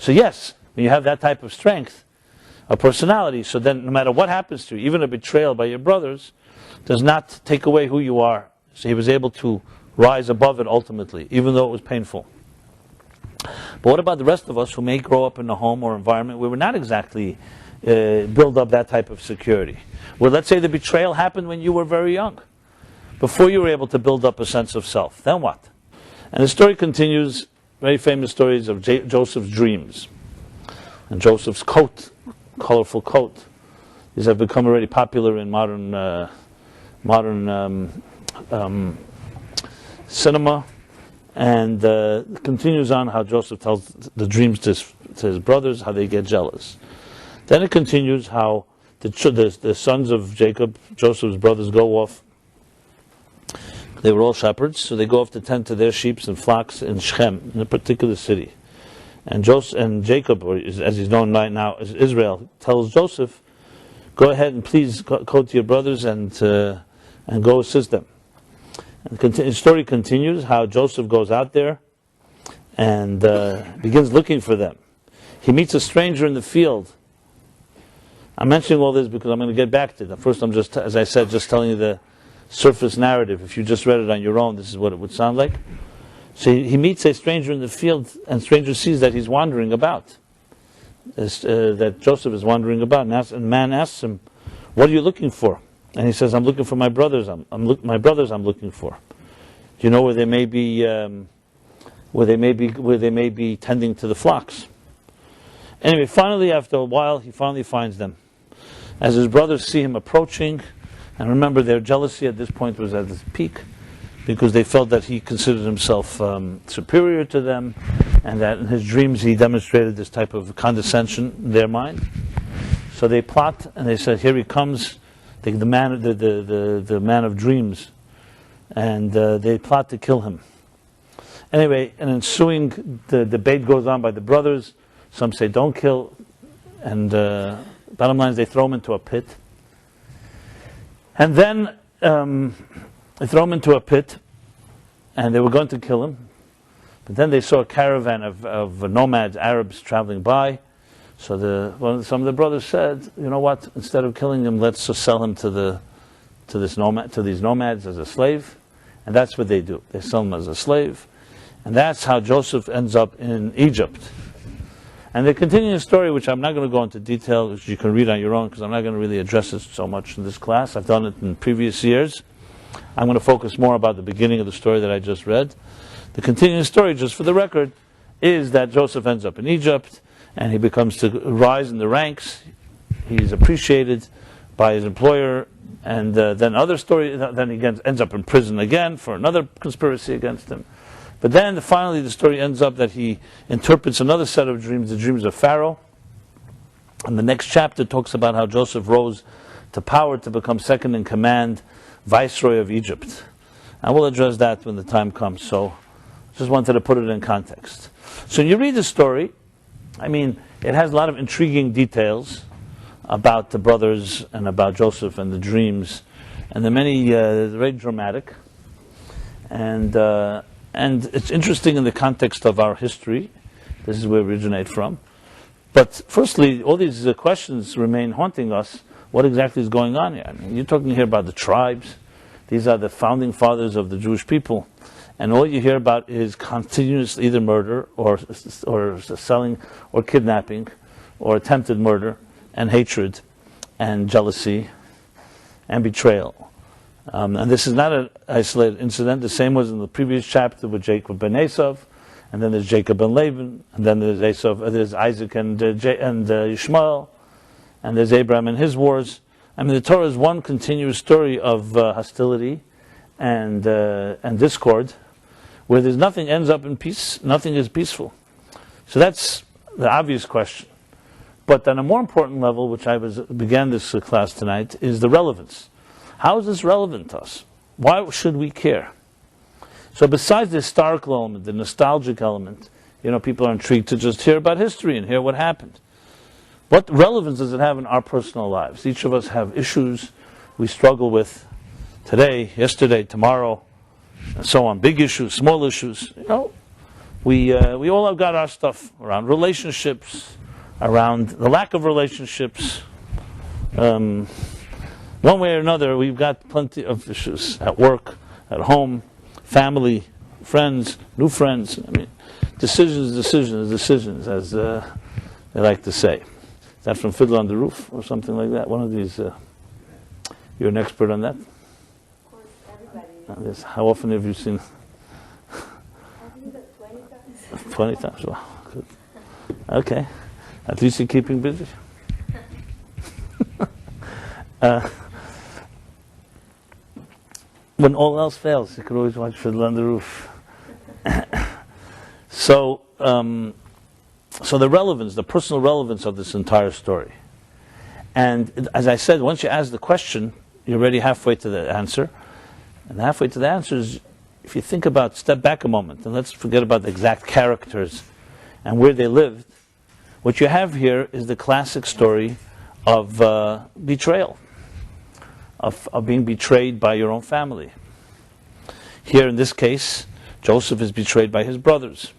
So yes, when you have that type of strength, of personality, so then no matter what happens to you, even a betrayal by your brothers, does not take away who you are. So he was able to rise above it ultimately, even though it was painful. But what about the rest of us who may grow up in a home or environment where we're not exactly build up that type of security? Well, let's say the betrayal happened when you were very young, before you were able to build up a sense of self. Then what? And the story continues, very famous stories of Joseph's dreams. And Joseph's coat, colorful coat. These have become already popular in modern cinema. And continues on how Joseph tells the dreams to his brothers, how they get jealous. Then it continues how the sons of Jacob, Joseph's brothers, go off. They were all shepherds, so they go off to tend to their sheep and flocks in Shechem, in a particular city. And Jacob, or as he's known right now as Israel, tells Joseph, "Go ahead and please go to your brothers and go assist them." And the story continues how Joseph goes out there and begins looking for them. He meets a stranger in the field. I'm mentioning all this because I'm going to get back to it. First, I'm just, as I said, just telling you the surface narrative. If you just read it on your own, this is what it would sound like. So he meets a stranger in the field, and the stranger sees that he's wandering about. That Joseph is wandering about, and the man asks him, "What are you looking for?" And he says, "I'm looking for my brothers. My brothers I'm looking for. Do you know where they may be? Where they may be tending to the flocks?" Anyway, finally, after a while, he finally finds them. As his brothers see him approaching, and remember, their jealousy at this point was at its peak, because they felt that he considered himself superior to them, and that in his dreams he demonstrated this type of condescension in their mind. So they plot, and they said, "Here he comes, the man of dreams," and they plot to kill him. Anyway, an ensuing the debate goes on by the brothers. Some say don't kill, and bottom line is they throw him into a pit. And then they throw him into a pit, and they were going to kill him. But then they saw a caravan of nomads, Arabs, traveling by. So some of the brothers said, "You know what? Instead of killing him, let's just sell him to these nomads as a slave." And that's what they do. They sell him as a slave, and that's how Joseph ends up in Egypt. And they continue the story, which I'm not going to go into detail, which you can read on your own, because I'm not going to really address it so much in this class. I've done it in previous years. I'm going to focus more about the beginning of the story that I just read. The continuing story, just for the record, is that Joseph ends up in Egypt, and he becomes to rise in the ranks. He's appreciated by his employer, and then he ends up in prison again for another conspiracy against him. But then finally the story ends up that he interprets another set of dreams, the dreams of Pharaoh. And the next chapter talks about how Joseph rose to power to become second in command, viceroy of Egypt. And we'll address that when the time comes. So just wanted to put it in context. So when you read the story, I mean, it has a lot of intriguing details about the brothers and about Joseph and the dreams. And the many, very dramatic. And it's interesting in the context of our history. This is where we originate from. But firstly, all these questions remain haunting us. What exactly is going on here? I mean, you're talking here about the tribes. These are the founding fathers of the Jewish people. And all you hear about is continuous either murder or selling or kidnapping or attempted murder and hatred and jealousy and betrayal. And this is not an isolated incident. The same was in the previous chapter with Jacob ben Esav, and then there's Jacob and Laban, and then there's Isaac and Ishmael, and there's Abraham and his wars. I mean, the Torah is one continuous story of hostility and discord, where nothing ends up in peace, nothing is peaceful. So that's the obvious question. But on a more important level, which I began this class tonight, is the relevance. How is this relevant to us? Why should we care? So besides the historical element, the nostalgic element, people are intrigued to just hear about history and hear what happened. What relevance does it have in our personal lives? Each of us have issues we struggle with today, yesterday, tomorrow, and so on. Big issues, small issues. we all have got our stuff around relationships, around the lack of relationships. One way or another, we've got plenty of issues at work, at home, family, friends, new friends. I mean, decisions, as they like to say. Is that from Fiddler on the Roof or something like that? One of these. You're an expert on that? Of course, everybody. Yes. How often have you seen? I think that 20 times. 20 times. Wow. Good. Okay. At least you're keeping busy. When all else fails, you can always watch Fiddler on the Roof. So the relevance, the personal relevance of this entire story. And as I said, once you ask the question, you're already halfway to the answer. And halfway to the answer is, if you think about, step back a moment, and let's forget about the exact characters and where they lived. What you have here is the classic story of betrayal, of being betrayed by your own family. Here in this case, Joseph is betrayed by his brothers.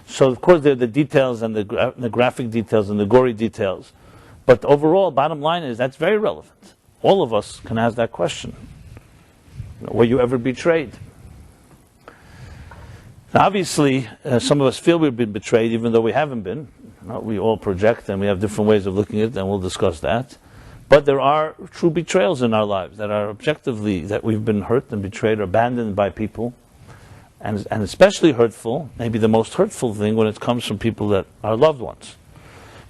So of course there are the details and the graphic details and the gory details. But overall, bottom line is that's very relevant. All of us can ask that question. Were you ever betrayed? Now obviously, some of us feel we've been betrayed even though we haven't been. We all project and we have different ways of looking at it, and we'll discuss that. But there are true betrayals in our lives that are objectively that we've been hurt and betrayed or abandoned by people. And especially hurtful, maybe the most hurtful thing when it comes from people that are loved ones.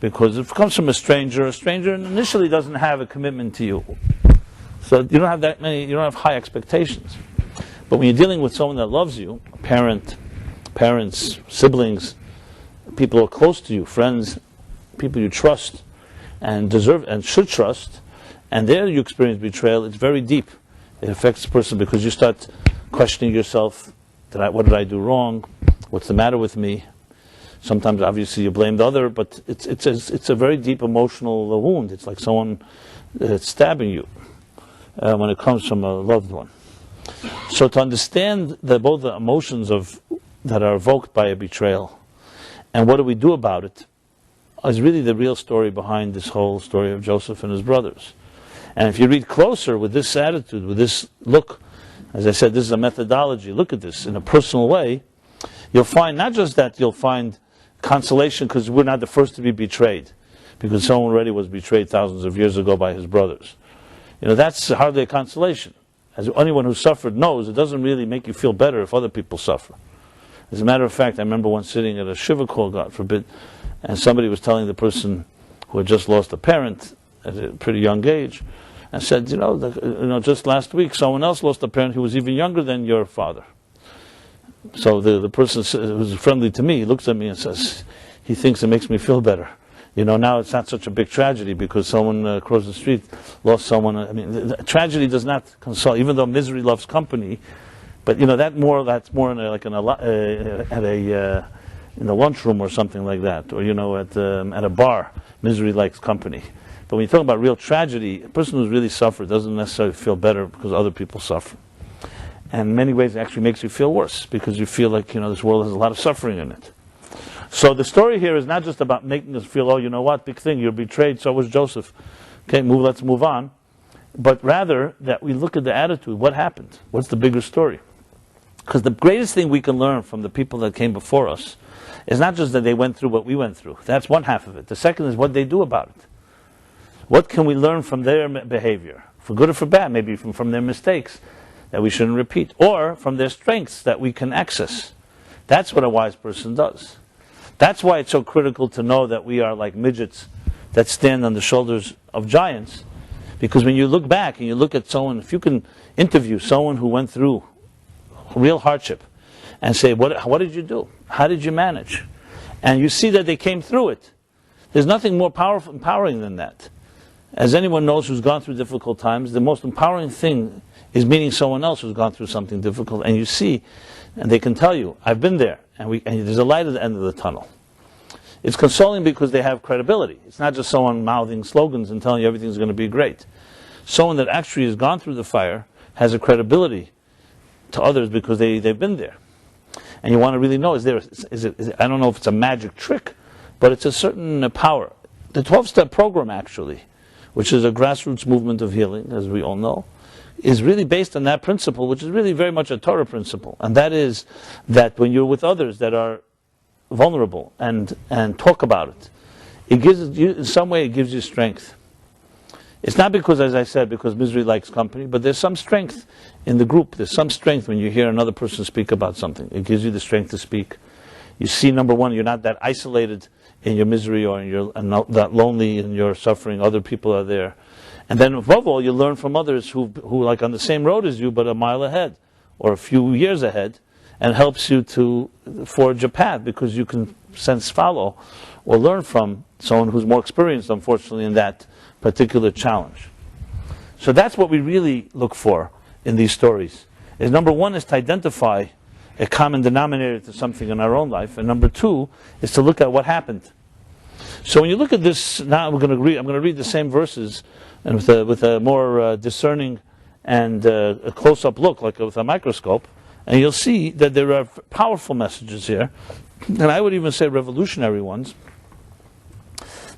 Because if it comes from a stranger initially doesn't have a commitment to you. So you don't have that many, you don't have high expectations. But when you're dealing with someone that loves you, a parent, parents, siblings, people who are close to you, friends, people you trust and deserve and should trust, and there you experience betrayal, it's very deep. It affects the person because you start questioning yourself, what did I do wrong? What's the matter with me? Sometimes, obviously, you blame the other, but it's a very deep emotional wound. It's like someone stabbing you when it comes from a loved one. So to understand both the emotions that are evoked by a betrayal and what do we do about it is really the real story behind this whole story of Joseph and his brothers. And if you read closer with this attitude, with this look, as I said, this is a methodology. Look at this in a personal way. You'll find not just that you'll find consolation because we're not the first to be betrayed, because someone already was betrayed thousands of years ago by his brothers. That's hardly a consolation. As anyone who suffered knows, it doesn't really make you feel better if other people suffer. As a matter of fact, I remember once sitting at a shiva call, God forbid, and somebody was telling the person who had just lost a parent at a pretty young age, and said, just last week someone else lost a parent who was even younger than your father. So the person who's friendly to me looks at me and says, he thinks it makes me feel better. Now it's not such a big tragedy because someone across the street lost someone. I mean, the tragedy does not console, even though misery loves company. But that's more in a lunchroom or something like that, or at a bar. Misery likes company. But when you talk about real tragedy, a person who's really suffered doesn't necessarily feel better because other people suffer. And in many ways, it actually makes you feel worse because you feel like this world has a lot of suffering in it. So the story here is not just about making us feel, big thing, you're betrayed, so was Joseph. Okay, let's move on. But rather that we look at the attitude, what happened? What's the bigger story? Because the greatest thing we can learn from the people that came before us is not just that they went through what we went through. That's one half of it. The second is what they do about it. What can we learn from their behavior? For good or for bad, maybe from their mistakes that we shouldn't repeat, or from their strengths that we can access. That's what a wise person does. That's why it's so critical to know that we are like midgets that stand on the shoulders of giants. Because when you look back and you look at someone, if you can interview someone who went through real hardship and say, what did you do? How did you manage? And you see that they came through it. There's nothing more powerful, empowering than that. As anyone knows who's gone through difficult times, the most empowering thing is meeting someone else who's gone through something difficult, and you see, and they can tell you, I've been there, and there's a light at the end of the tunnel. It's consoling because they have credibility. It's not just someone mouthing slogans and telling you everything's going to be great. Someone that actually has gone through the fire has a credibility to others because they've been there. and you want to really know, is it, I don't know if it's a magic trick, but it's a certain power. The 12-step program, actually, which is a grassroots movement of healing, as we all know, is really based on that principle, which is really very much a Torah principle. And that is that when you're with others that are vulnerable and talk about it, it gives you, in some way, it gives you strength. It's not because, as I said, because misery likes company, but there's some strength in the group. There's some strength when you hear another person speak about something. It gives you the strength to speak. You see, number one, you're not that isolated in your misery or in your, and not that lonely in your suffering. Other people are there. And then above all, you learn from others who like on the same road as you, but a mile ahead or a few years ahead, and helps you to forge a path because you can sense follow or learn from someone who's more experienced, unfortunately, in that particular challenge. So that's what we really look for in these stories. Is number one is to identify a common denominator to something in our own life, and number two is to look at what happened. So when you look at this, now I'm going to read the same verses, and with a more discerning and a close-up look, like with a microscope, and you'll see that there are powerful messages here, and I would even say revolutionary ones,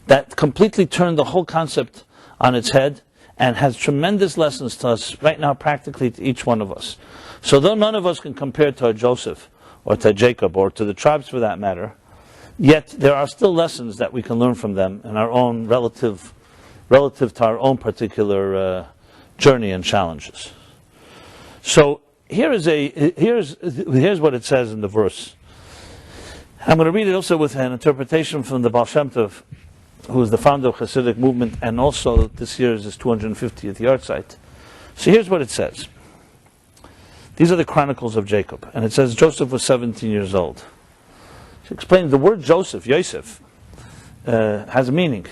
that completely turn the whole concept on its head and has tremendous lessons to us right now, practically to each one of us. So though none of us can compare to a Joseph or to Jacob or to the tribes for that matter, yet there are still lessons that we can learn from them in our own relative to our own particular journey and challenges. So here's what it says in the verse. I'm going to read it also with an interpretation from the Baal Shem Tov, who is the founder of Hasidic movement, and also this year is his 250th yard site. So here's what it says. These are the chronicles of Jacob, and it says Joseph was 17 years old. She explains the word Joseph, Yosef, has a meaning.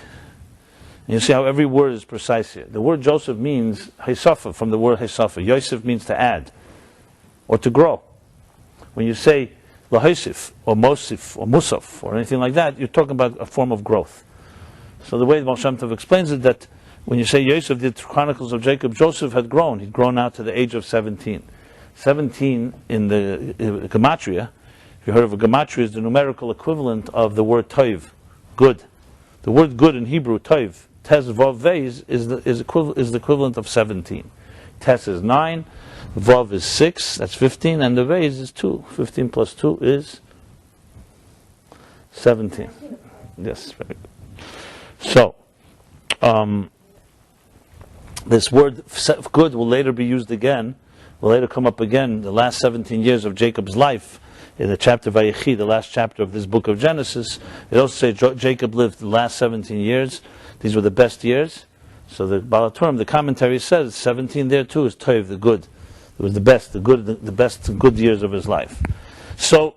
And you see how every word is precise here. The word Joseph means Hesafa, from the word Hesafa. Yosef means to add, or to grow. When you say Lahosif, or Mosif, or Musaf, or anything like that, you're talking about a form of growth. So the way the Baal Shem Tov explains it, that when you say Yosef, the Chronicles of Jacob, Joseph had grown. He'd grown out to the age of 17. 17 in the Gematria, if you heard of a Gematria, is the numerical equivalent of the word Toiv, good. The word good in Hebrew, Toiv, Tes Vav Vez, is the equivalent of 17. Tes is 9, Vav is 6, that's 15, and the Vez is 2. 15 plus 2 is 17. Yes, very good. So, this word good will later be used again, will later come up again, the last 17 years of Jacob's life, in the chapter Vayechi, the last chapter of this book of Genesis. It also says Jacob lived the last 17 years. These were the best years. So the Baal HaTurim, the commentary says 17 there too is Toiv, the good. It was the best, the best good years of his life. So,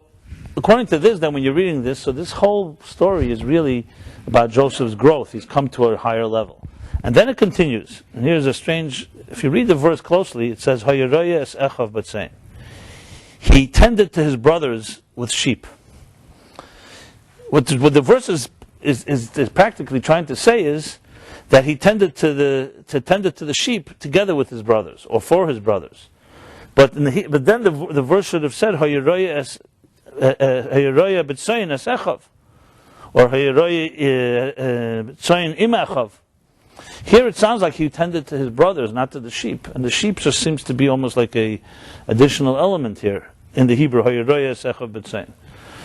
according to this, then when you're reading this, so this whole story is really about Joseph's growth. He's come to a higher level. And then it continues. And here's a strange, if you read the verse closely, it says, Hayeroya es echav batsein. He tended to his brothers with sheep. What the verse is practically trying to say is that he tended to the sheep together with his brothers, or for his brothers. But then the verse should have said, Hayeroya batsein es echav. Or Hayeroya batsein im echav. Here it sounds like he tended to his brothers, not to the sheep. And the sheep just seems to be almost like a additional element here in the Hebrew.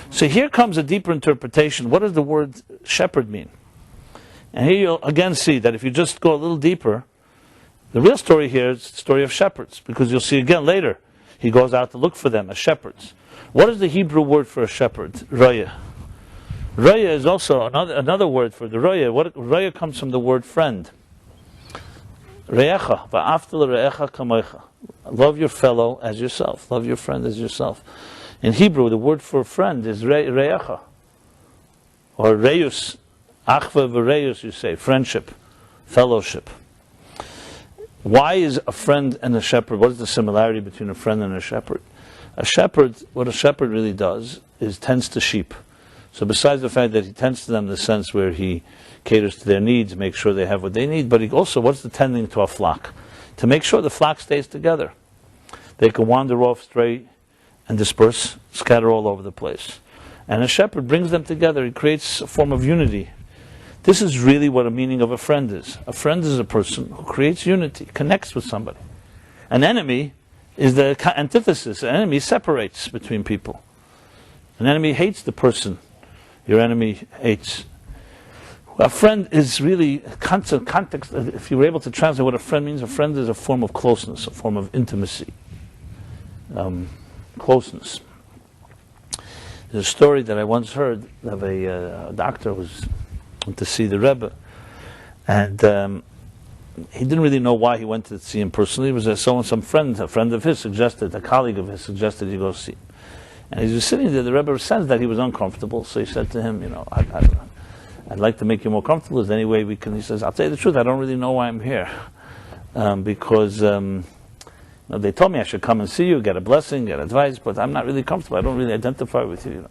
So here comes a deeper interpretation. What does the word shepherd mean? And here you'll again see that if you just go a little deeper, the real story here is the story of shepherds. Because you'll see again later, he goes out to look for them as shepherds. What is the Hebrew word for a shepherd? Roya. Roya is also another word for the roya. Roya comes from the word friend. Re'echa, va'aftal re'echa kamoicha. Love your fellow as yourself. Love your friend as yourself. In Hebrew, the word for friend is re'echa, or reus. Achva v'reus, you say, friendship, fellowship. Why is a friend and a shepherd? What is the similarity between a friend and a shepherd? What a shepherd really does is tends to sheep. So besides the fact that he tends to them in the sense where he caters to their needs, makes sure they have what they need, but he also, what's the tending to a flock? To make sure the flock stays together. They can wander off straight and disperse, scatter all over the place. And a shepherd brings them together. He creates a form of unity. This is really what a meaning of a friend is. A friend is a person who creates unity, connects with somebody. An enemy is the antithesis. An enemy separates between people. An enemy hates the person your enemy hates. A friend is really context. If you were able to translate what a friend means, a friend is a form of closeness, a form of intimacy. Closeness. There's a story that I once heard of a doctor who went to see the Rebbe, and he didn't really know why he went to see him personally. It was a friend of his suggested, a colleague of his suggested he go see him. And he was sitting there. The Rebbe sensed that he was uncomfortable, so he said to him, I'd like to make you more comfortable. Is there any way we can? He says, I'll tell you the truth, I don't really know why I'm here, because they told me I should come and see you, get a blessing, get advice, but I'm not really comfortable. I don't really identify with you,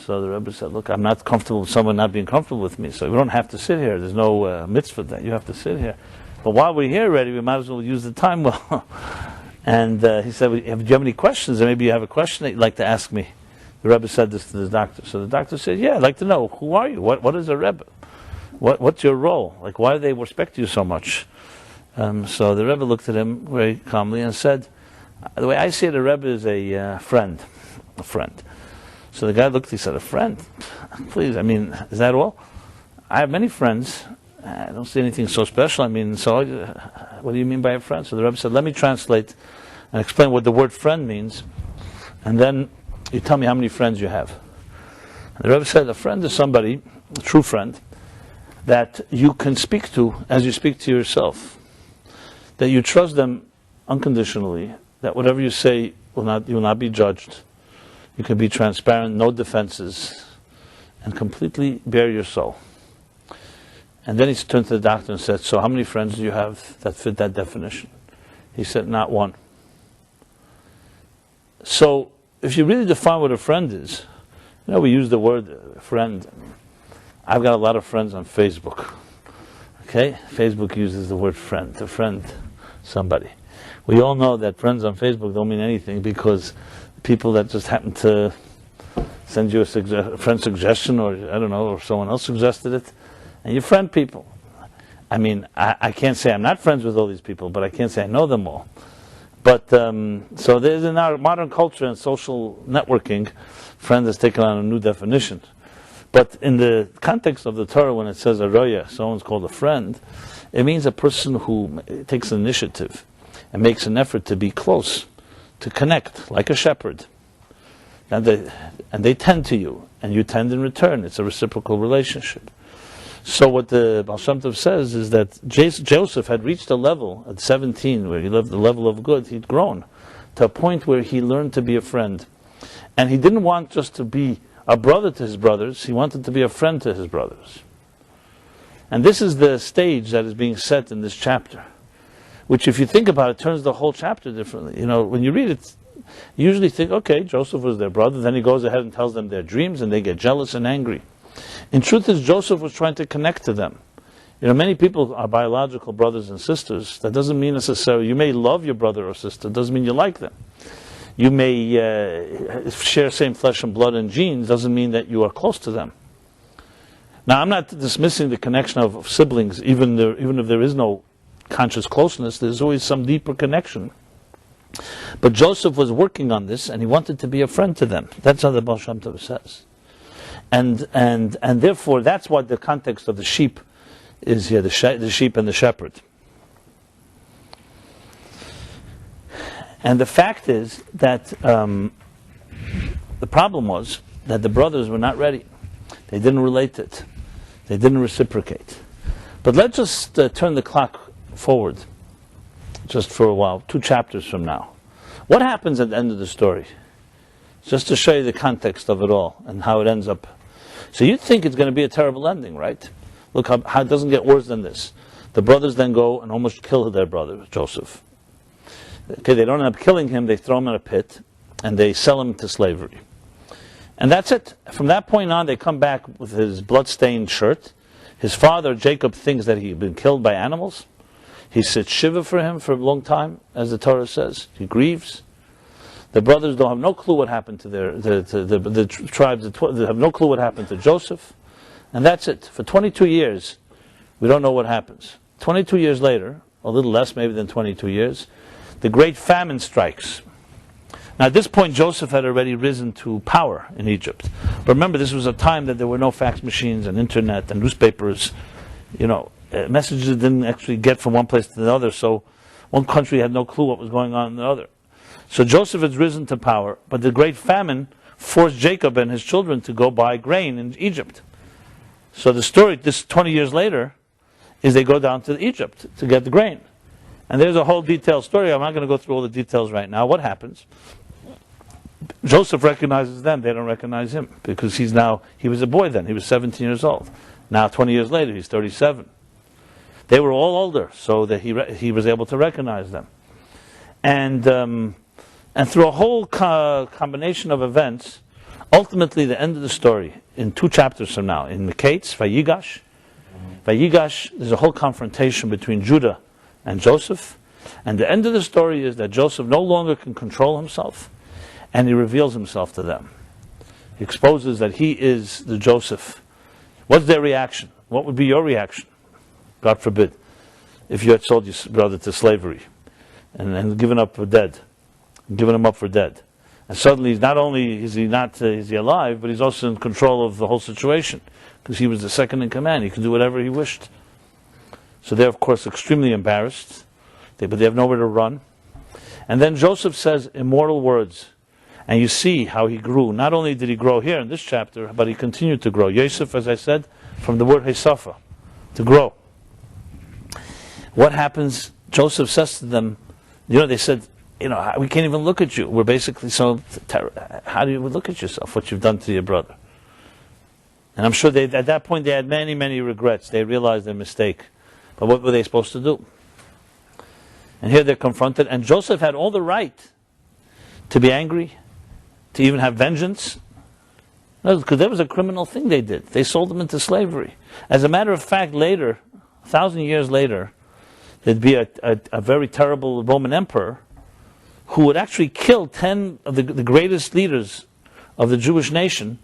So the Rebbe said, look, I'm not comfortable with someone not being comfortable with me, so we don't have to sit here. There's no mitzvah that you have to sit here. But while we're here already, we might as well use the time well. And he said, do you have any questions? Or maybe you have a question that you'd like to ask me. The Rebbe said this to the doctor. So the doctor said, yeah, I'd like to know, who are you? What is a Rebbe? What's your role? Like, why do they respect you so much? So the Rebbe looked at him very calmly and said, the way I see it, a Rebbe is a friend. A friend. So the guy looked, he said, a friend? Please, is that all? I have many friends. I don't see anything so special. What do you mean by a friend? So the Rebbe said, let me translate and explain what the word friend means, and then you tell me how many friends you have. And the Rebbe said, a friend is somebody, a true friend, that you can speak to as you speak to yourself. That you trust them unconditionally, that whatever you say you will not be judged. You can be transparent, no defenses, and completely bare your soul. And then he turned to the doctor and said, so how many friends do you have that fit that definition? He said, not one. So if you really define what a friend is, we use the word friend. I've got a lot of friends on Facebook. Okay? Facebook uses the word friend, to friend somebody. We all know that friends on Facebook don't mean anything, because people that just happen to send you a friend suggestion, or or someone else suggested it, and you friend people. I can't say I'm not friends with all these people, but I can't say I know them all. But so there's in our modern culture and social networking, friend has taken on a new definition. But in the context of the Torah, when it says a roya, someone's called a friend, it means a person who takes initiative and makes an effort to be close, to connect, like a shepherd. And they tend to you, and you tend in return. It's a reciprocal relationship. So what the Baal Shem Tov says is that Joseph had reached a level at 17 where he lived the level of good. He'd grown to a point where he learned to be a friend. And he didn't want just to be a brother to his brothers. He wanted to be a friend to his brothers. And this is the stage that is being set in this chapter, which, if you think about it, turns the whole chapter differently. When you read it, you usually think, okay, Joseph was their brother. Then he goes ahead and tells them their dreams, and they get jealous and angry. In truth, is Joseph was trying to connect to them. Many people are biological brothers and sisters. That doesn't mean necessarily, you may love your brother or sister, doesn't mean you like them. You may share same flesh and blood and genes, doesn't mean that you are close to them. Now, I'm not dismissing the connection of siblings, even if there is no conscious closeness, there's always some deeper connection. But Joseph was working on this, and he wanted to be a friend to them. That's how the Baal Shem Tov says. And therefore, that's what the context of the sheep is here, the sheep and the shepherd. And the fact is that the problem was that the brothers were not ready. They didn't relate it. They didn't reciprocate. But let's just turn the clock forward just for a while, 2 chapters from now. What happens at the end of the story? Just to show you the context of it all and how it ends up. So you'd think it's going to be a terrible ending, right? Look how it doesn't get worse than this. The brothers then go and almost kill their brother, Joseph. Okay, they don't end up killing him, they throw him in a pit, and they sell him to slavery. And that's it. From that point on, they come back with his blood-stained shirt. His father, Jacob, thinks that he had been killed by animals. He sits shiva for him for a long time, as the Torah says. He grieves. The brothers don't have no clue what happened to the tribes. They have no clue what happened to Joseph. And that's it. For 22 years, we don't know what happens. 22 years later, a little less maybe than 22 years, the great famine strikes. Now at this point, Joseph had already risen to power in Egypt. But remember, this was a time that there were no fax machines and internet and newspapers. Messages didn't actually get from one place to the other, so one country had no clue what was going on in the other. So Joseph has risen to power, but the great famine forced Jacob and his children to go buy grain in Egypt. So the story, this 20 years later, is they go down to Egypt to get the grain. And there's a whole detailed story. I'm not going to go through all the details right now. What happens? Joseph recognizes them. They don't recognize him because he was a boy then. He was 17 years old. Now 20 years later, he's 37. They were all older, so that he was able to recognize them. And through a whole combination of events, ultimately the end of the story, in 2 chapters from now, in Miketz, Vayigash, there's a whole confrontation between Judah and Joseph. And the end of the story is that Joseph no longer can control himself, and he reveals himself to them. He exposes that he is the Joseph. What's their reaction? What would be your reaction? God forbid, if you had sold your brother to slavery and given up for dead, given him up for dead. And suddenly, not only is he alive, but he's also in control of the whole situation, because he was the second in command. He could do whatever he wished. So they're, of course, extremely embarrassed, but they have nowhere to run. And then Joseph says immortal words, and you see how he grew. Not only did he grow here in this chapter, but he continued to grow. Yosef, as I said, from the word Hesafa, to grow. What happens? Joseph says to them, they said, we can't even look at you. We're basically how do you look at yourself, what you've done to your brother? And I'm sure at that point they had many, many regrets. They realized their mistake. But what were they supposed to do? And here they're confronted. And Joseph had all the right to be angry, to even have vengeance. No, because there was a criminal thing they did. They sold them into slavery. As a matter of fact, later, 1,000 years later, there'd be a very terrible Roman emperor who would actually kill 10 of the greatest leaders of the Jewish nation.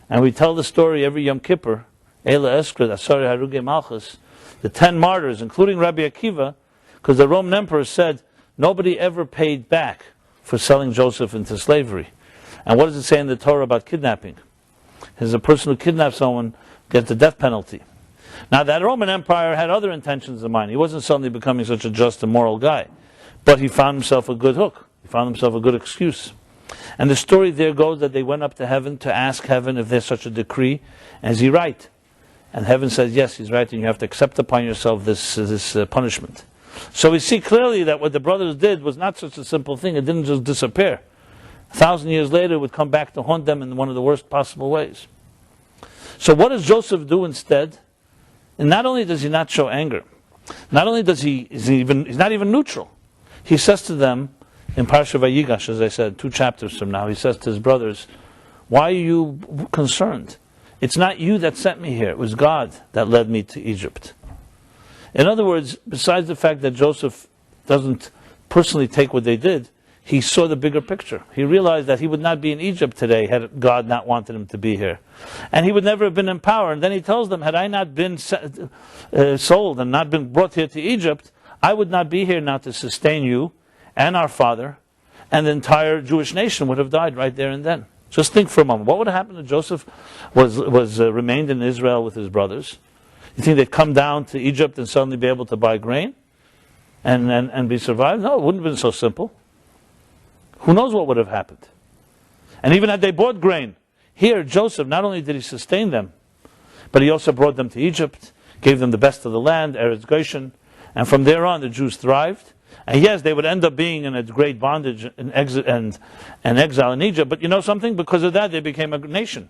And we tell the story every Yom Kippur, Eila Eskred, Asari Haruge Malchus, the 10 martyrs, including Rabbi Akiva, because the Roman emperor said nobody ever paid back for selling Joseph into slavery. And what does it say in the Torah about kidnapping? As a person who kidnaps someone gets the death penalty. Now that Roman Empire had other intentions in mind. He wasn't suddenly becoming such a just and moral guy. But he found himself a good hook. He found himself a good excuse. And the story there goes that they went up to heaven to ask heaven if there's such a decree. And is he right? And heaven says, yes, he's right, and you have to accept upon yourself this punishment. So we see clearly that what the brothers did was not such a simple thing. It didn't just disappear. 1,000 years later, it would come back to haunt them in one of the worst possible ways. So what does Joseph do instead? And not only does he not show anger, not only he's not even neutral. He says to them, in Parsha Vayigash, as I said, 2 chapters from now, he says to his brothers, why are you concerned? It's not you that sent me here. It was God that led me to Egypt. In other words, besides the fact that Joseph doesn't personally take what they did, he saw the bigger picture. He realized that he would not be in Egypt today had God not wanted him to be here. And he would never have been in power. And then he tells them, had I not been sold and not been brought here to Egypt, I would not be here now to sustain you and our father, and the entire Jewish nation would have died right there and then. Just think for a moment. What would have happened if Joseph remained in Israel with his brothers? You think they'd come down to Egypt and suddenly be able to buy grain and be survived? No, it wouldn't have been so simple. Who knows what would have happened? And even had they bought grain, here Joseph, not only did he sustain them, but he also brought them to Egypt, gave them the best of the land, Eretz Goshen, and from there on the Jews thrived. And yes, they would end up being in a great bondage and exile in Egypt, but you know something? Because of that they became a nation.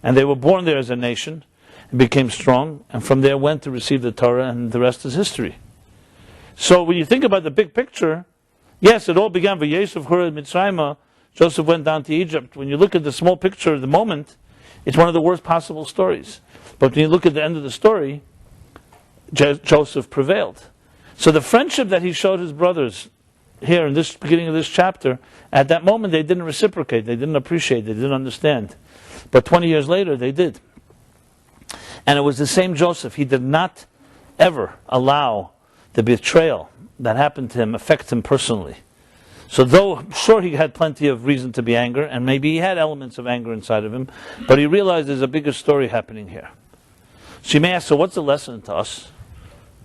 And they were born there as a nation, and became strong, and from there went to receive the Torah, and the rest is history. So when you think about the big picture, yes, it all began with Yosef Hurad Mitzrayim. Joseph went down to Egypt. When you look at the small picture of the moment, it's one of the worst possible stories. But when you look at the end of the story, Joseph prevailed. So the friendship that he showed his brothers here in this beginning of this chapter, at that moment they didn't reciprocate, they didn't appreciate, they didn't understand. But 20 years later they did. And it was the same Joseph. He did not ever allow the betrayal that happened to him affect him personally. So though, sure, he had plenty of reason to be angry, and maybe he had elements of anger inside of him, but he realized there's a bigger story happening here. So you may ask, so what's the lesson to us?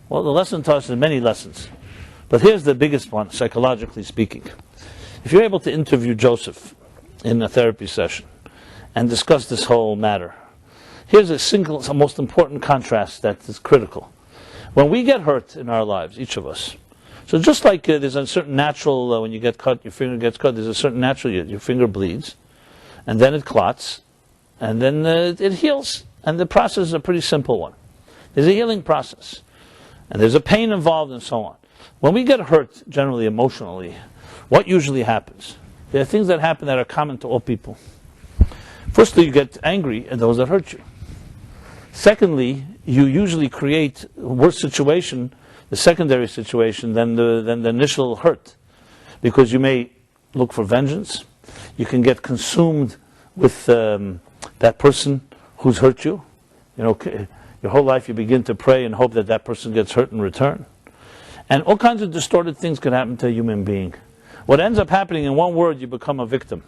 Well, the lesson to us is many lessons. But here's the biggest one, psychologically speaking. If you're able to interview Joseph in a therapy session and discuss this whole matter, here's a most important contrast that is critical. When we get hurt in our lives, each of us, so just like there's a certain natural, when you get cut, your finger gets cut, there's a certain natural, your finger bleeds, and then it clots, and then it heals. And the process is a pretty simple one. There's a healing process, and there's a pain involved and so on. When we get hurt, generally emotionally, what usually happens? There are things that happen that are common to all people. Firstly, you get angry at those that hurt you. Secondly, you usually create a worse situation, the secondary situation, than the initial hurt. Because you may look for vengeance. You can get consumed with that person who's hurt you. You know, your whole life you begin to pray and hope that that person gets hurt in return. And all kinds of distorted things can happen to a human being. What ends up happening, in one word, you become a victim.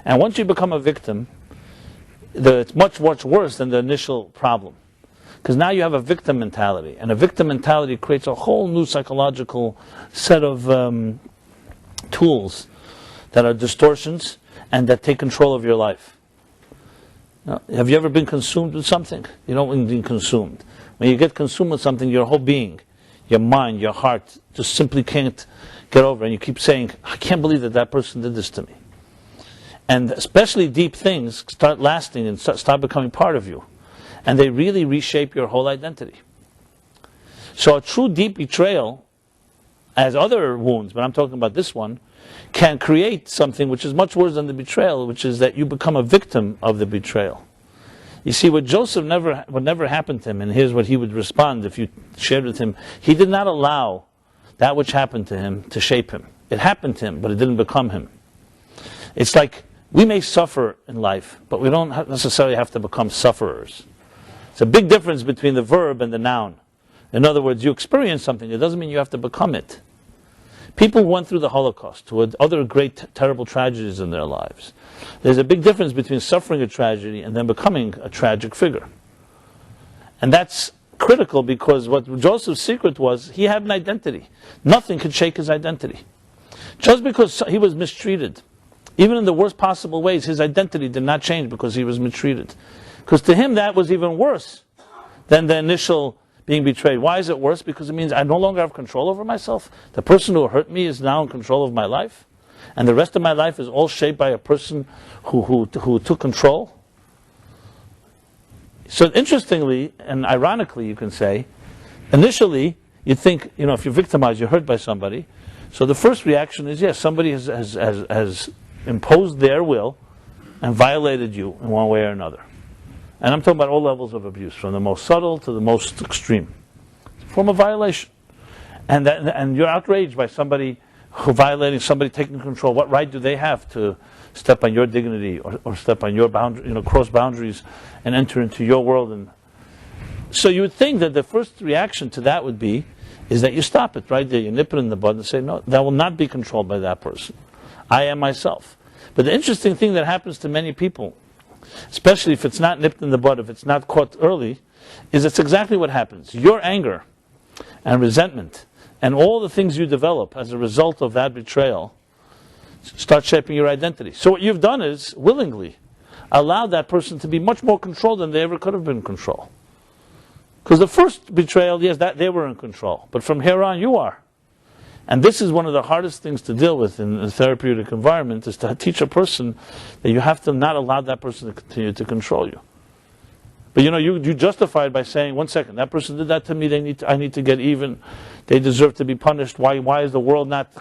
And once you become a victim, it's much, much worse than the initial problem. Because now you have a victim mentality. And a victim mentality creates a whole new psychological set of tools that are distortions and that take control of your life. Now, have you ever been consumed with something? You don't mean being consumed. When you get consumed with something, your whole being, your mind, your heart, just simply can't get over it. And you keep saying, I can't believe that that person did this to me. And especially deep things start lasting and start becoming part of you. And they really reshape your whole identity. So a true deep betrayal, as other wounds, but I'm talking about this one, can create something which is much worse than the betrayal, which is that you become a victim of the betrayal. You see, what Joseph would never happen to him, and here's what he would respond if you shared with him. He did not allow that which happened to him to shape him. It happened to him, but it didn't become him. It's like we may suffer in life, but we don't necessarily have to become sufferers. It's a big difference between the verb and the noun. In other words, you experience something, it doesn't mean you have to become it. People who went through the Holocaust, who had other great, terrible tragedies in their lives. There's a big difference between suffering a tragedy and then becoming a tragic figure. And that's critical because what Joseph's secret was, he had an identity. Nothing could shake his identity. Just because he was mistreated, even in the worst possible ways, his identity did not change because he was mistreated. Because to him that was even worse than the initial being betrayed. Why is it worse? Because it means I no longer have control over myself. The person who hurt me is now in control of my life. And the rest of my life is all shaped by a person who took control. So interestingly, and ironically you can say, initially you think, if you're victimized, you're hurt by somebody. So the first reaction is, yes, somebody has imposed their will and violated you in one way or another. And I'm talking about all levels of abuse, from the most subtle to the most extreme. It's a form of violation. And you're outraged by somebody who violating, somebody taking control. What right do they have to step on your dignity or step on your boundary, cross boundaries and enter into your world? And so you would think that the first reaction to that would be, is that you stop it right there. You nip it in the bud and say, no, that will not be controlled by that person. I am myself. But the interesting thing that happens to many people, especially if it's not nipped in the bud, if it's not caught early, is it's exactly what happens. Your anger and resentment and all the things you develop as a result of that betrayal start shaping your identity. So what you've done is, willingly, allowed that person to be much more controlled than they ever could have been in control. Because the first betrayal, yes, that they were in control. But from here on, you are. And this is one of the hardest things to deal with in a therapeutic environment, is to teach a person that you have to not allow that person to continue to control you. But you justify it by saying, 1 second, that person did that to me, I need to get even, they deserve to be punished, why is the world not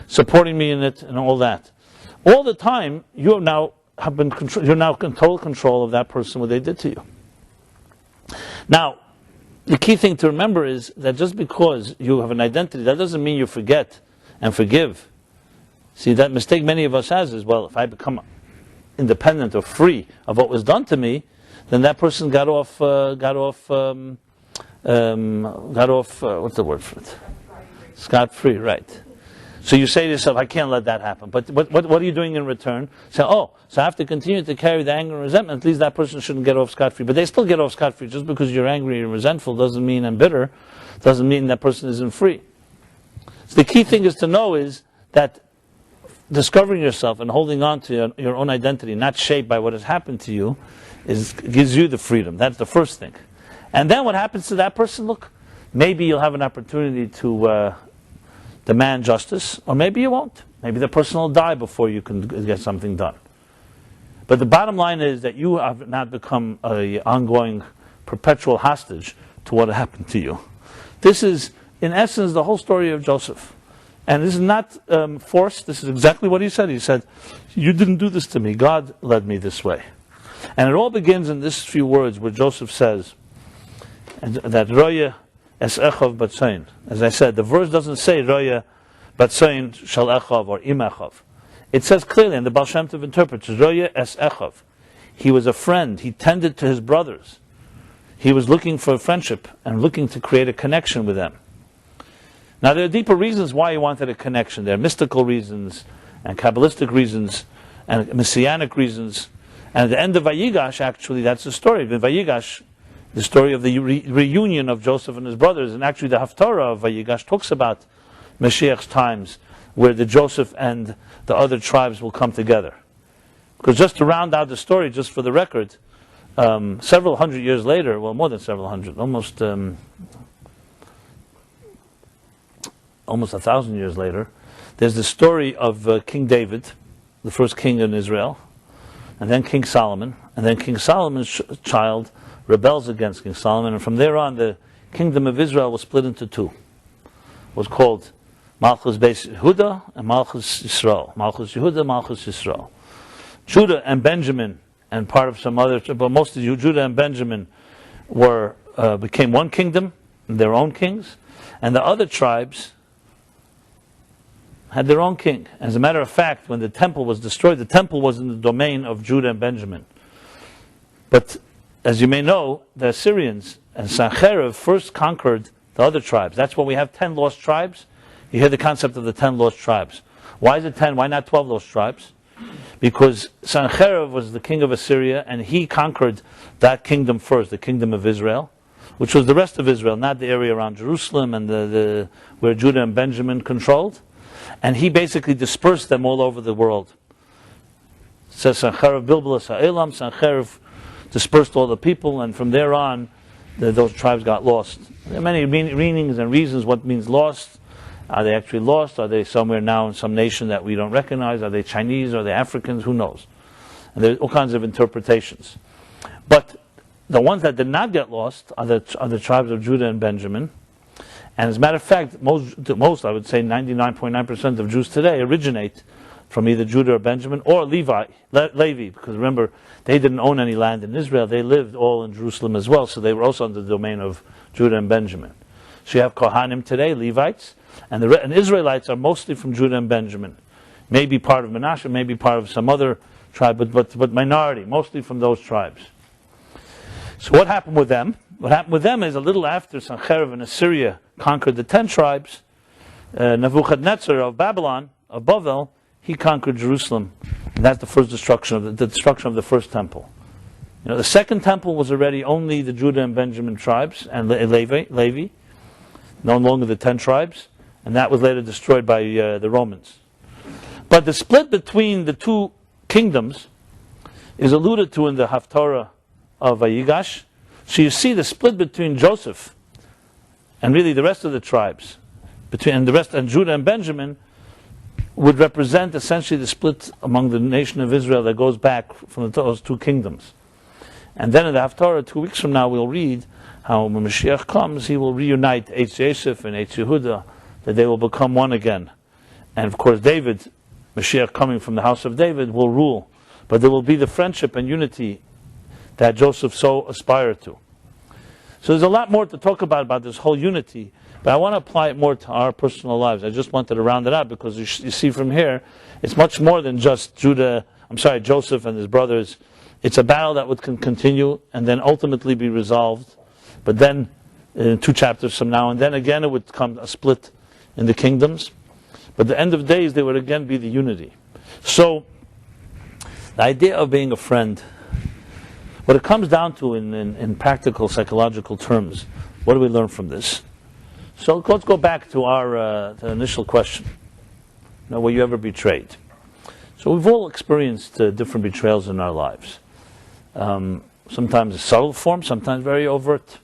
supporting me in it, and all that. All the time, you're now in total control of that person, what they did to you. Now, the key thing to remember is that just because you have an identity, that doesn't mean you forget and forgive. See, that mistake many of us has is, well, if I become independent or free of what was done to me, then that person got off, what's the word for it? Scot-free, right. So you say to yourself, I can't let that happen. But what are you doing in return? Say, so I have to continue to carry the anger and resentment. At least that person shouldn't get off scot-free. But they still get off scot-free. Just because you're angry and resentful doesn't mean and bitter, doesn't mean that person isn't free. So the key thing is to know is that discovering yourself and holding on to your own identity, not shaped by what has happened to you, gives you the freedom. That's the first thing. And then what happens to that person? Look, maybe you'll have an opportunity to demand justice, or maybe you won't. Maybe the person will die before you can get something done. But the bottom line is that you have not become an ongoing, perpetual hostage to what happened to you. This is, in essence, the whole story of Joseph. And this is not forced. This is exactly what he said. He said, you didn't do this to me. God led me this way. And it all begins in these few words where Joseph says, that Roya es echav batzayin. As I said, the verse doesn't say Roya batzayin shal echav or im echav. It says clearly, and the Baal Shem Tov interprets, Roya es echav. He was a friend. He tended to his brothers. He was looking for a friendship and looking to create a connection with them. Now there are deeper reasons why he wanted a connection. There are mystical reasons and Kabbalistic reasons and Messianic reasons. And at the end of Vayigash, actually, that's the story. In Vayigash, the story of the reunion of Joseph and his brothers, and actually the Haftarah of Vayigash talks about Mashiach's times, where the Joseph and the other tribes will come together. Because just to round out the story, just for the record, several hundred years later, well, more than several hundred, almost 1,000 years later, there's the story of King David, the first king in Israel, and then King Solomon, and then King Solomon's child rebels against King Solomon, and from there on the kingdom of Israel was split into two. It was called Malchus Beis Yehuda and Malchus Yisrael. Malchus Yehuda, Malchus Yisrael. Judah and Benjamin, and part of some other, but most of Judah and Benjamin became one kingdom, their own kings, and the other tribes had their own king. As a matter of fact, when the temple was destroyed, the temple was in the domain of Judah and Benjamin. But as you may know, the Assyrians and Sancherib first conquered the other tribes. That's why we have 10 lost tribes. You hear the concept of the 10 lost tribes. Why is it 10? Why not 12 lost tribes? Because Sancherib was the king of Assyria, and he conquered that kingdom first, the kingdom of Israel, which was the rest of Israel, not the area around Jerusalem and where Judah and Benjamin controlled. And he basically dispersed them all over the world. It says Sancherib Bilbala Sa'ilam, Sancherib dispersed all the people, and from there on, those tribes got lost. There are many meanings and reasons what means lost. Are they actually lost? Are they somewhere now in some nation that we don't recognize? Are they Chinese? Are they Africans? Who knows? And there are all kinds of interpretations. But the ones that did not get lost are the tribes of Judah and Benjamin. And as a matter of fact, most I would say 99.9% of Jews today originate from either Judah or Benjamin or Levi, because remember, they didn't own any land in Israel. They lived all in Jerusalem as well, so they were also under the domain of Judah and Benjamin. So you have Kohanim today, Levites, and Israelites are mostly from Judah and Benjamin. Maybe part of Manasseh, maybe part of some other tribe, but minority, mostly from those tribes. So what happened with them? What happened with them is a little after Sancherib and Assyria conquered the 10 tribes, Nebuchadnezzar of Babylon, of Bavel, he conquered Jerusalem, and that's the first destruction of the destruction of the first temple. The second temple was already only the Judah and Benjamin tribes and Levi, no longer the 10 tribes, and that was later destroyed by the Romans. But the split between the two kingdoms is alluded to in the Haftarah of Vayigash. So you see the split between Joseph and really the rest of the tribes, and Judah and Benjamin, would represent essentially the split among the nation of Israel that goes back from those two kingdoms. And then in the Haftarah, 2 weeks from now, we'll read how when Mashiach comes, he will reunite Eitz Yosef and Eitz Yehuda, that they will become one again. And of course, David, Mashiach coming from the house of David, will rule. But there will be the friendship and unity that Joseph so aspired to. So there's a lot more to talk about this whole unity, but I want to apply it more to our personal lives. I just wanted to round it out because you see from here, it's much more than just Joseph and his brothers. It's a battle that would continue and then ultimately be resolved, but then in 2 chapters from now, and then again it would come a split in the kingdoms. But at the end of days, there would again be the unity. So, the idea of being a friend, what it comes down to in practical psychological terms, what do we learn from this? So let's go back to our the initial question. Were you ever betrayed? So we've all experienced different betrayals in our lives. Sometimes a subtle form, sometimes very overt.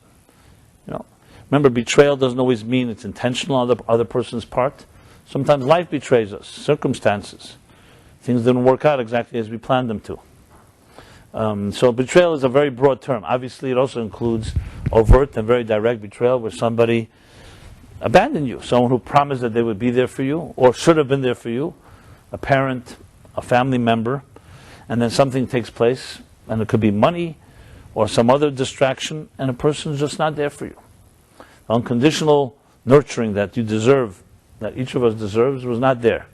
Remember, betrayal doesn't always mean it's intentional on the other person's part. Sometimes life betrays us, circumstances. Things didn't work out exactly as we planned them to. So betrayal is a very broad term. Obviously, it also includes overt and very direct betrayal where somebody abandoned you. Someone who promised that they would be there for you or should have been there for you. A parent, a family member. And then something takes place, and it could be money or some other distraction, and a person's just not there for you. Unconditional nurturing that you deserve, that each of us deserves, was not there.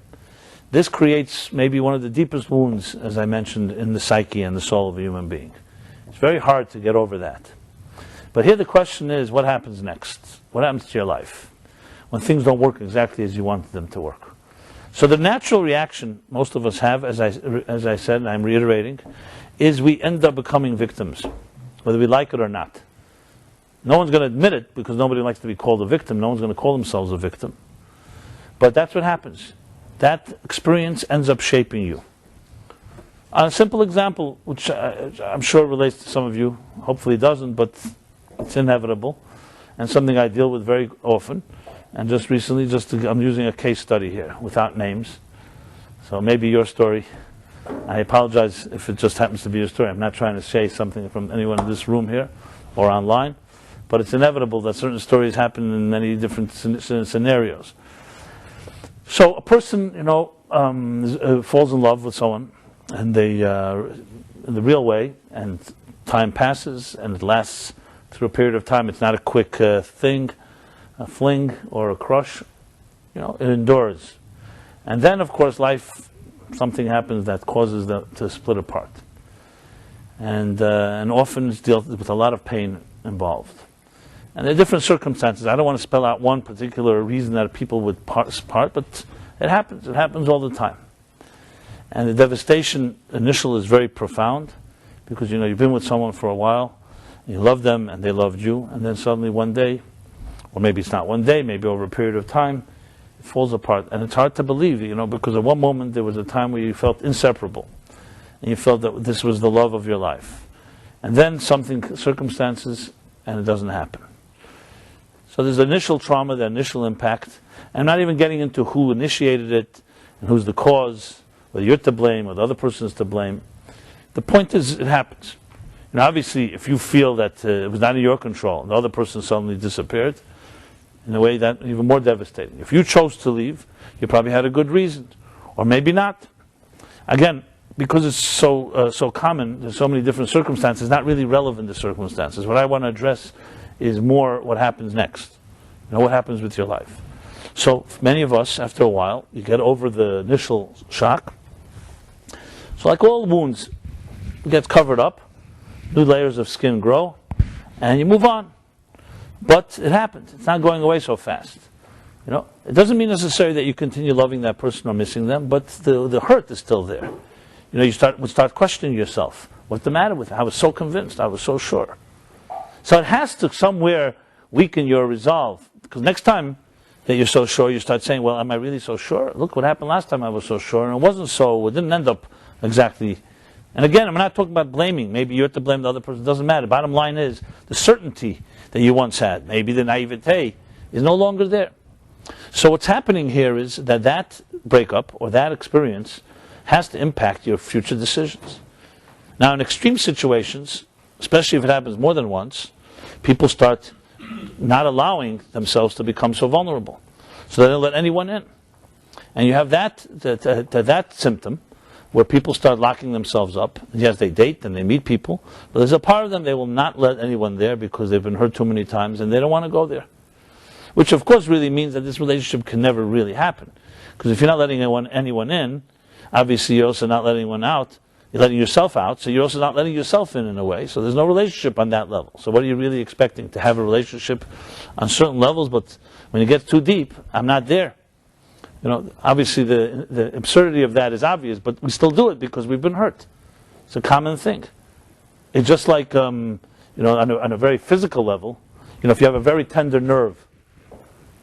This creates maybe one of the deepest wounds, as I mentioned, in the psyche and the soul of a human being. It's very hard to get over that. But here the question is, what happens next? What happens to your life when things don't work exactly as you wanted them to work? So the natural reaction most of us have, as I said, and I'm reiterating, is we end up becoming victims, whether we like it or not. No one's going to admit it because nobody likes to be called a victim. No one's going to call themselves a victim. But that's what happens. That experience ends up shaping you. A simple example, which I'm sure relates to some of you, hopefully it doesn't, but it's inevitable, and something I deal with very often. And just recently, I'm using a case study here, without names. So maybe your story. I apologize if it just happens to be your story. I'm not trying to say something from anyone in this room here or online. But it's inevitable that certain stories happen in many different scenarios. So a person, falls in love with someone, and they, in the real way, and time passes, and it lasts through a period of time. It's not a quick thing, a fling or a crush. It endures. And then, of course, something happens that causes them to split apart. And often it's dealt with a lot of pain involved. And there are different circumstances. I don't want to spell out one particular reason that people would part, but it happens. It happens all the time. And the devastation initial is very profound because, you've been with someone for a while, you love them and they loved you, and then suddenly one day, or maybe it's not one day, maybe over a period of time, it falls apart. And it's hard to believe, because at one moment there was a time where you felt inseparable. And you felt that this was the love of your life. And then circumstances, and it doesn't happen. So there's the initial trauma, the initial impact. I'm not even getting into who initiated it and who's the cause, whether you're to blame or the other person is to blame. The point is, it happens. Obviously, if you feel that it was not in your control, and the other person suddenly disappeared, in a way that even more devastating. If you chose to leave, you probably had a good reason, or maybe not. Again, because it's so common, there's so many different circumstances, not really relevant to circumstances. What I want to address is more what happens next. What happens with your life. So many of us, after a while, you get over the initial shock. So like all wounds, it gets covered up, new layers of skin grow, and you move on. But it happens. It's not going away so fast. It doesn't mean necessarily that you continue loving that person or missing them, but the hurt is still there. You start questioning yourself. What's the matter with it? I was so convinced. I was so sure. So it has to somewhere weaken your resolve. Because next time that you're so sure, you start saying, well, am I really so sure? Look what happened last time I was so sure, and it wasn't so. It didn't end up exactly. And again, I'm not talking about blaming. Maybe you're to blame the other person. It doesn't matter. Bottom line is, the certainty that you once had, maybe the naivete, is no longer there. So what's happening here is that breakup or that experience has to impact your future decisions. Now, in extreme situations, especially if it happens more than once, people start not allowing themselves to become so vulnerable. So they don't let anyone in. And you have that symptom, where people start locking themselves up. Yes, they date and they meet people, but there's a part of them they will not let anyone there because they've been hurt too many times and they don't want to go there. Which of course really means that this relationship can never really happen. Because if you're not letting anyone in, obviously you're also not letting anyone out. You're letting yourself out, so you're also not letting yourself in a way. So there's no relationship on that level. So what are you really expecting? To have a relationship on certain levels, but when it gets too deep, I'm not there. Obviously the absurdity of that is obvious, but we still do it because we've been hurt. It's a common thing. It's just like, on a very physical level, if you have a very tender nerve,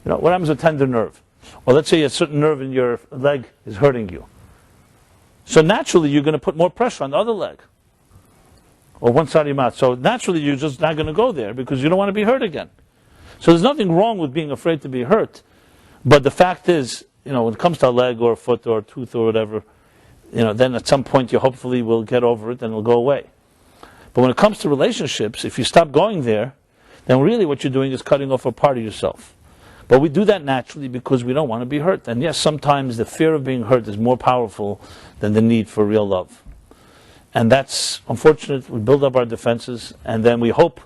what happens with tender nerve? Well, let's say a certain nerve in your leg is hurting you. So naturally, you're going to put more pressure on the other leg, or one side of your mouth. So naturally, you're just not going to go there because you don't want to be hurt again. So there's nothing wrong with being afraid to be hurt, but the fact is, when it comes to a leg or a foot or a tooth or whatever, then at some point you hopefully will get over it and it'll go away. But when it comes to relationships, if you stop going there, then really what you're doing is cutting off a part of yourself. But we do that naturally because we don't want to be hurt. And yes, sometimes the fear of being hurt is more powerful than the need for real love. And that's unfortunate. We build up our defenses, and then we hope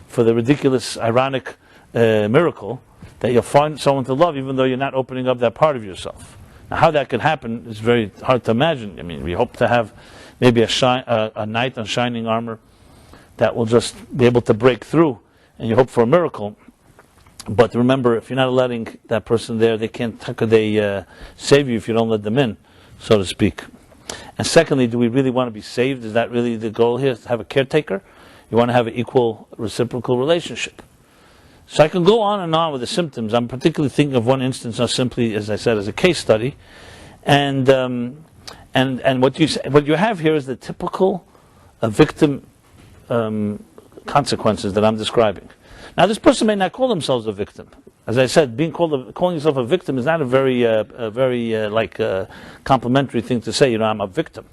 for the ridiculous, ironic miracle that you'll find someone to love even though you're not opening up that part of yourself. Now, how that could happen is very hard to imagine. I mean, we hope to have maybe a knight on shining armor that will just be able to break through, and you hope for a miracle. But remember, if you're not letting that person there, how could they save you if you don't let them in, so to speak? And secondly, do we really want to be saved? Is that really the goal here, to have a caretaker? You want to have an equal, reciprocal relationship. So I can go on and on with the symptoms. I'm particularly thinking of one instance, not simply, as I said, as a case study. And what you have here is the typical victim consequences that I'm describing. Now, this person may not call themselves a victim. As I said, calling yourself a victim is not a very complimentary thing to say. I'm a victim.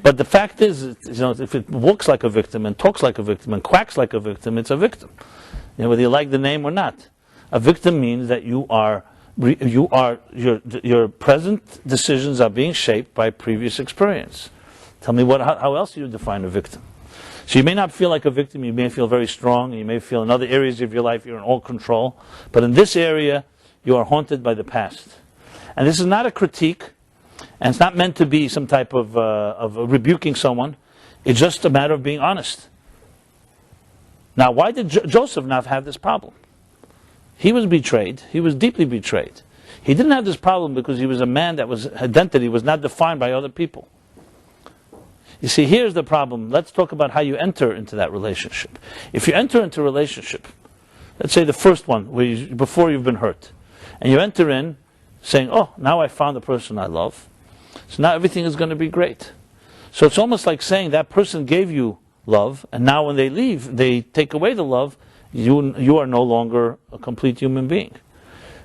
But the fact is, if it walks like a victim and talks like a victim and quacks like a victim, it's a victim. Whether you like the name or not, a victim means that your present decisions are being shaped by previous experience. Tell me how else do you define a victim? So you may not feel like a victim, you may feel very strong, you may feel in other areas of your life you're in all control, but in this area you are haunted by the past. And this is not a critique, and it's not meant to be some type of rebuking someone. It's just a matter of being honest. Now, why did Joseph not have this problem? He was betrayed. He was deeply betrayed. He didn't have this problem because he was a man that was identity was not defined by other people. You see, here's the problem. Let's talk about how you enter into that relationship. If you enter into a relationship, let's say the first one, before you've been hurt, and you enter in saying, oh, now I found the person I love, so now everything is going to be great. So it's almost like saying that person gave you love, and now when they leave, they take away the love, you are no longer a complete human being.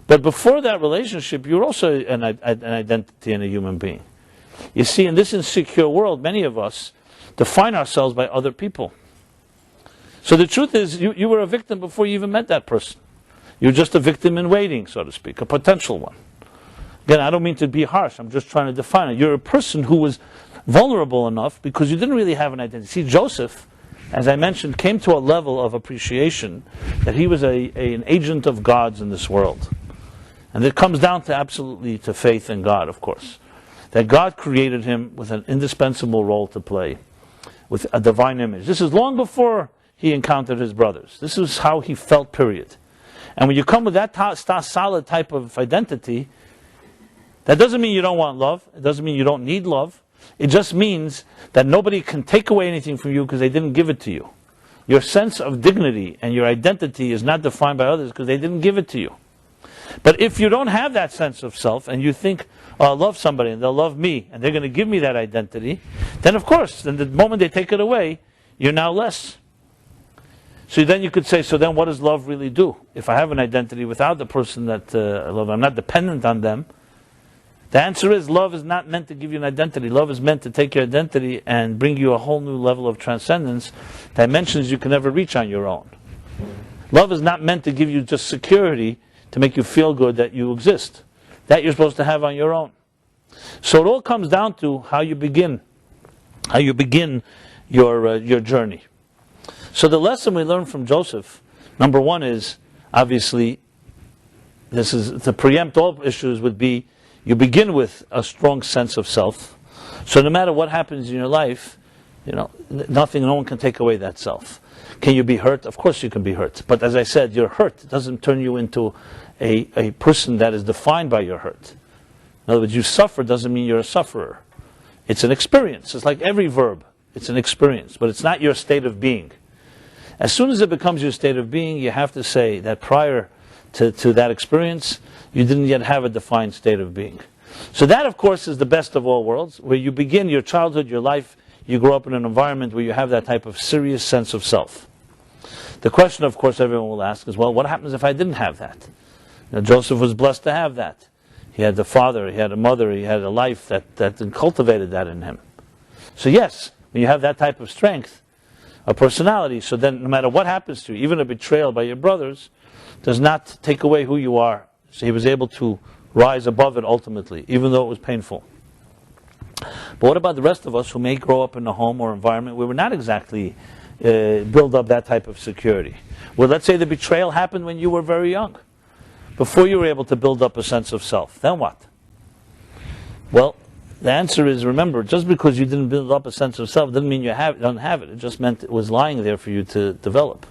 But before that relationship, you're also an identity and a human being. You see, in this insecure world, many of us define ourselves by other people. So the truth is, you were a victim before you even met that person. You're just a victim in waiting, so to speak, a potential one. Again, I don't mean to be harsh, I'm just trying to define it. You're a person who was vulnerable enough because you didn't really have an identity. See, Joseph, as I mentioned, came to a level of appreciation that he was an agent of God's in this world. And it comes down to absolutely to faith in God, of course. That God created him with an indispensable role to play, with a divine image. This is long before he encountered his brothers. This is how he felt, period. And when you come with that solid type of identity, that doesn't mean you don't want love. It doesn't mean you don't need love. It just means that nobody can take away anything from you because they didn't give it to you. Your sense of dignity and your identity is not defined by others because they didn't give it to you. But if you don't have that sense of self and you think, oh, I'll love somebody and they'll love me and they're going to give me that identity, then of course, then the moment they take it away, you're now less. So then you could say, so then what does love really do? If I have an identity without the person that I love, I'm not dependent on them. The answer is, love is not meant to give you an identity. Love is meant to take your identity and bring you a whole new level of transcendence, dimensions you can never reach on your own. Love is not meant to give you just security to make you feel good that you exist. That you're supposed to have on your own. So it all comes down to how you begin your journey. So the lesson we learn from Joseph, number one, is obviously, this is to preempt all issues, would be you begin with a strong sense of self. So no matter what happens in your life, no one can take away that self. Can you be hurt? Of course you can be hurt. But as I said, your hurt doesn't turn you into a person that is defined by your hurt. In other words, you suffer doesn't mean you're a sufferer. It's an experience. It's like every verb. It's an experience, but it's not your state of being. As soon as it becomes your state of being, you have to say that prior to that experience, you didn't yet have a defined state of being. So that, of course, is the best of all worlds, where you begin your childhood, your life, you grow up in an environment where you have that type of serious sense of self. The question, of course, everyone will ask is, well, what happens if I didn't have that? Joseph was blessed to have that. He had the father, he had a mother, he had a life that cultivated that in him. So yes, when you have that type of strength, a personality, so then no matter what happens to you, even a betrayal by your brothers, does not take away who you are. So he was able to rise above it ultimately, even though it was painful. But what about the rest of us who may grow up in a home or environment where we're not exactly build up that type of security? Well, let's say the betrayal happened when you were very young, before you were able to build up a sense of self. Then what? Well, the answer is, remember, just because you didn't build up a sense of self doesn't mean you don't have it. It just meant it was lying there for you to develop.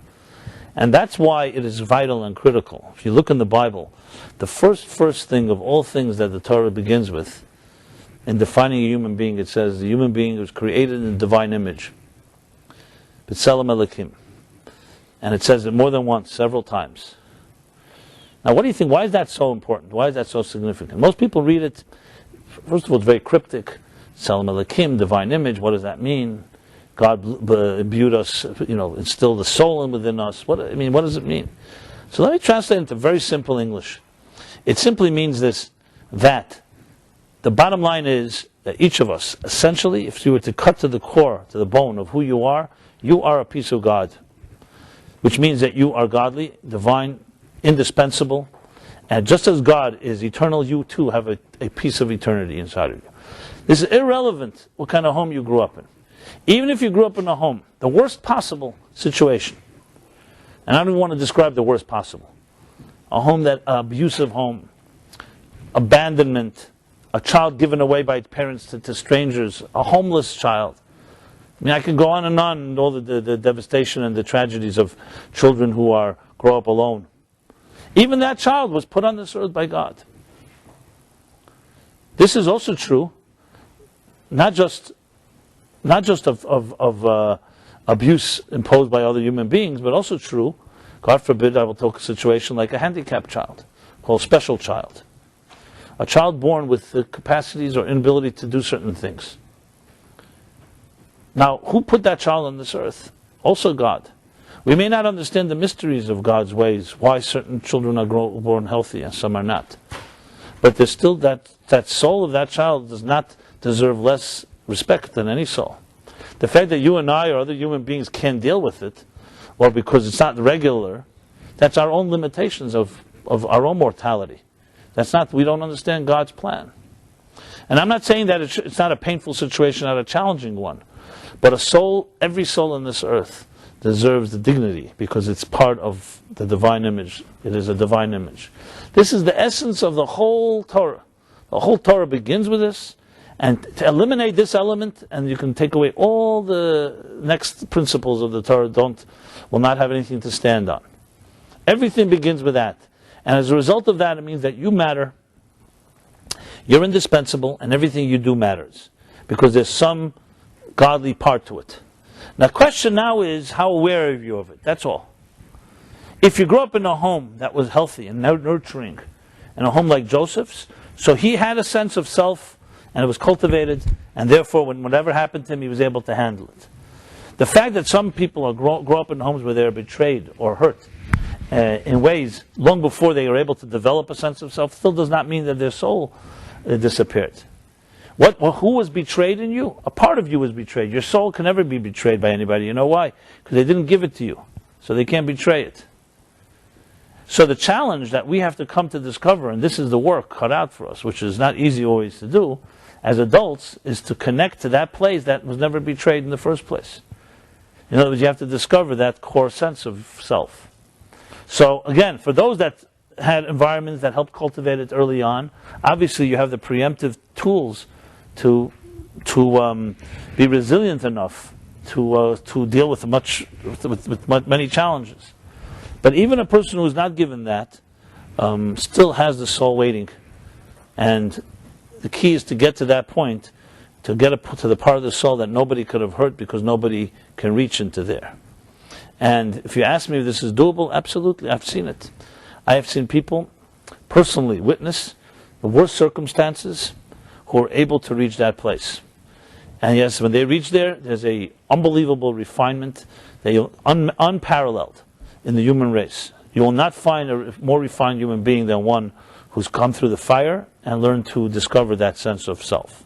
And that's why it is vital and critical. If you look in the Bible, the first thing of all things that the Torah begins with, in defining a human being, it says the human being was created in the divine image. B'Tselem Elokim. And it says it more than once, several times. Now what do you think? Why is that so important? Why is that so significant? Most people read it, first of all, it's very cryptic. B'Tselem Elokim, divine image, what does that mean? God imbued us, instilled the soul within us. What does it mean? So let me translate it into very simple English. It simply means this, that the bottom line is that each of us, essentially, if you were to cut to the core, to the bone of who you are a piece of God. Which means that you are godly, divine, indispensable, and just as God is eternal, you too have a piece of eternity inside of you. This is irrelevant what kind of home you grew up in. Even if you grew up in a home, the worst possible situation, and I don't want to describe the worst possible, a home abusive home, abandonment, a child given away by parents to strangers, a homeless child. I can go on and all the devastation and the tragedies of children who grow up alone. Even that child was put on this earth by God. This is also true, not just of abuse imposed by other human beings, but also true, God forbid, I will talk a situation like a handicapped child, called special child. A child born with the capacities or inability to do certain things. Now, who put that child on this earth? Also God. We may not understand the mysteries of God's ways, why certain children are born healthy and some are not. But there's still that soul of that child does not deserve less respect than any soul. The fact that you and I or other human beings can't deal with it, or because it's not regular, that's our own limitations of our own mortality. We don't understand God's plan. And I'm not saying that it's not a painful situation, not a challenging one. But every soul in this earth deserves the dignity because it's part of the divine image. It is a divine image. This is the essence of the whole Torah. The whole Torah begins with this. And to eliminate this element, and you can take away all the next principles of the Torah, will not have anything to stand on. Everything begins with that. And as a result of that, it means that you matter, you're indispensable, and everything you do matters. Because there's some godly part to it. Now the question now is, how aware are you of it? That's all. If you grew up in a home that was healthy and nurturing, in a home like Joseph's, so he had a sense of self, and it was cultivated, and therefore whatever happened to him, he was able to handle it. The fact that some people grow up in homes where they are betrayed or hurt in ways long before they are able to develop a sense of self still does not mean that their soul disappeared. Who was betrayed in you? A part of you was betrayed. Your soul can never be betrayed by anybody. You know why? Because they didn't give it to you. So they can't betray it. So the challenge that we have to come to discover, and this is the work cut out for us, which is not easy always to do, as adults, is to connect to that place that was never betrayed in the first place. In other words, you have to discover that core sense of self. So again, for those that had environments that helped cultivate it early on, obviously you have the preemptive tools to be resilient enough to deal with many challenges. But even a person who is not given that still has the soul waiting, and the key is to get to that point, to get to the part of the soul that nobody could have hurt because nobody can reach into there. And if you ask me if this is doable, absolutely, I've seen it. I have seen people personally witness the worst circumstances who are able to reach that place. And yes, when they reach there, there's a unbelievable refinement, unparalleled in the human race. You will not find a more refined human being than one who's come through the fire and learned to discover that sense of self.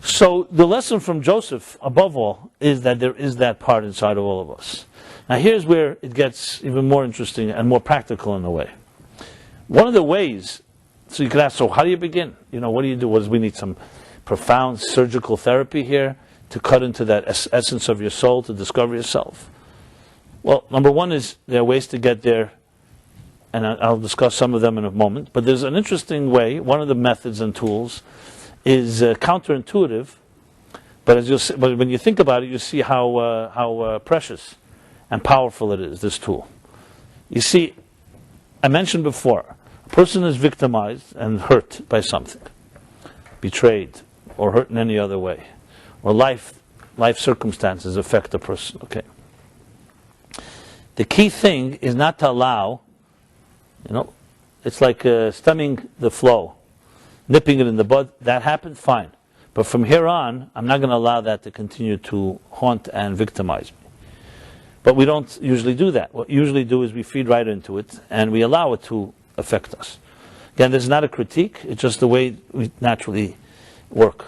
So the lesson from Joseph, above all, is that there is that part inside of all of us. Now here's where it gets even more interesting and more practical in a way. One of the ways, so you could ask, so how do you begin? What do you do? We need some profound surgical therapy here to cut into that essence of your soul, to discover yourself. Well, number one is there are ways to get there, and I'll discuss some of them in a moment. But there's an interesting way. One of the methods and tools is counterintuitive, but when you think about it, you see how precious and powerful it is, this tool. You see, I mentioned before, a person is victimized and hurt by something, betrayed, or hurt in any other way, or life circumstances affect a person. Okay. The key thing is not to allow, it's like stemming the flow, nipping it in the bud. That happened, fine. But from here on, I'm not going to allow that to continue to haunt and victimize me. But we don't usually do that. What we usually do is we feed right into it, and we allow it to affect us. Again, this is not a critique, it's just the way we naturally work.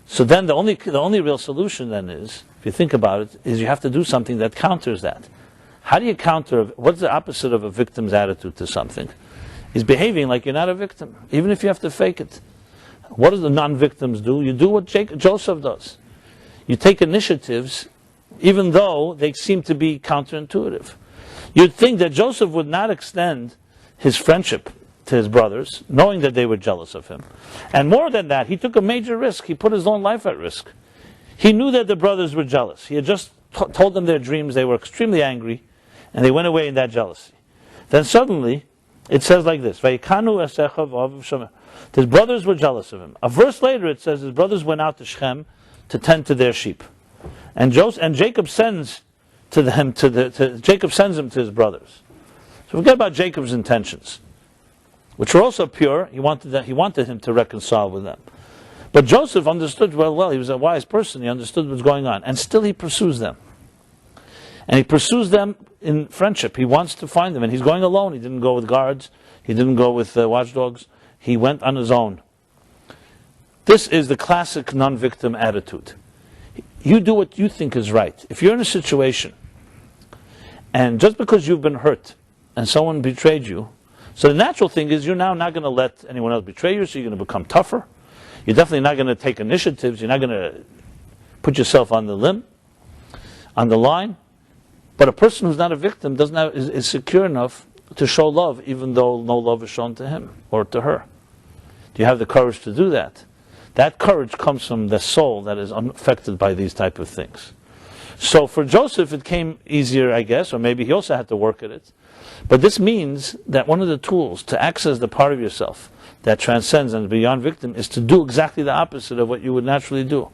So then the only real solution then is, if you think about it, is you have to do something that counters that. How do you counter, what's the opposite of a victim's attitude to something? Is behaving like you're not a victim, even if you have to fake it. What do the non-victims do? You do what Joseph does. You take initiatives, even though they seem to be counterintuitive. You'd think that Joseph would not extend his friendship to his brothers, knowing that they were jealous of him. And more than that, he took a major risk. He put his own life at risk. He knew that the brothers were jealous. He had just told them their dreams. They were extremely angry, and they went away in that jealousy. Then suddenly, it says like this, his brothers were jealous of him. A verse later it says his brothers went out to Shechem to tend to their sheep. And Jacob sends him to his brothers. So forget about Jacob's intentions, which were also pure. He wanted him to reconcile with them. But Joseph understood well, he was a wise person, he understood what's going on, and still he pursues them. And he pursues them in friendship. He wants to find them, and he's going alone. He didn't go with guards, he didn't go with watchdogs, he went on his own. This is the classic non-victim attitude. You do what you think is right. If you're in a situation, and just because you've been hurt, and someone betrayed you, so the natural thing is you're now not going to let anyone else betray you, so you're going to become tougher. You're definitely not going to take initiatives. You're not going to put yourself on the line. But a person who's not a victim is secure enough to show love, even though no love is shown to him or to her. Do you have the courage to do that? That courage comes from the soul that is unaffected by these type of things. So for Joseph, it came easier, I guess, or maybe he also had to work at it. But this means that one of the tools to access the part of yourself that transcends and beyond victim is to do exactly the opposite of what you would naturally do,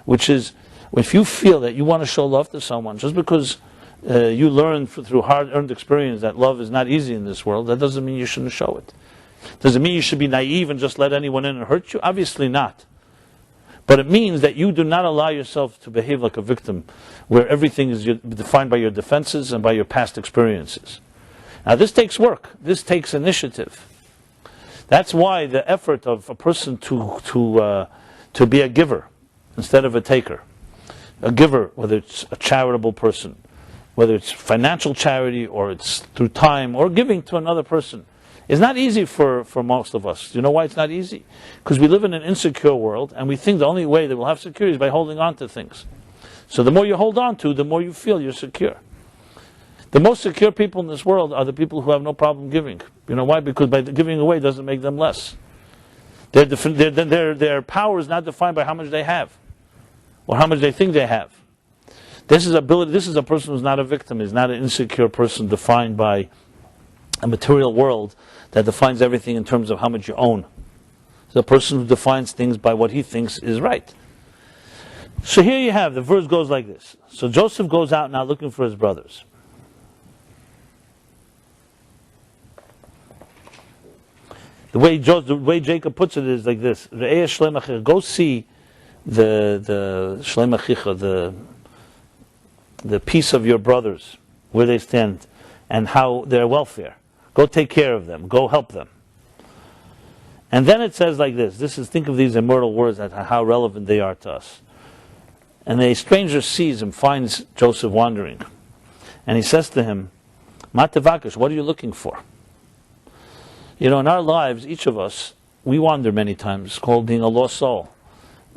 which is if you feel that you want to show love to someone, just because you learn through hard-earned experience that love is not easy in this world, that doesn't mean you shouldn't show it. Does it mean you should be naive and just let anyone in and hurt you? Obviously not. But it means that you do not allow yourself to behave like a victim, where everything is defined by your defenses and by your past experiences. Now this takes work. This takes initiative. That's why the effort of a person to be a giver instead of a taker, a giver, whether it's a charitable person, whether it's financial charity or it's through time or giving to another person, is not easy for most of us. You know why it's not easy? Because we live in an insecure world, and we think the only way that we'll have security is by holding on to things. So the more you hold on to, the more you feel you're secure. The most secure people in this world are the people who have no problem giving. You know why? Because by giving away doesn't make them less. Their power is not defined by how much they have or how much they think they have. This is a person who's not a victim, is not an insecure person defined by a material world that defines everything in terms of how much you own. It's a person who defines things by what he thinks is right. So here you have, the verse goes like this. So Joseph goes out now looking for his brothers. The way Jacob puts it is like this: go see the shlem achicha, the peace of your brothers, where they stand, and how their welfare. Go take care of them. Go help them. And then it says like this. Think of these immortal words, and how relevant they are to us. And a stranger sees him, finds Joseph wandering, and he says to him, "Matavakish, what are you looking for?" You know, in our lives, each of us, we wander many times. It's called being a lost soul.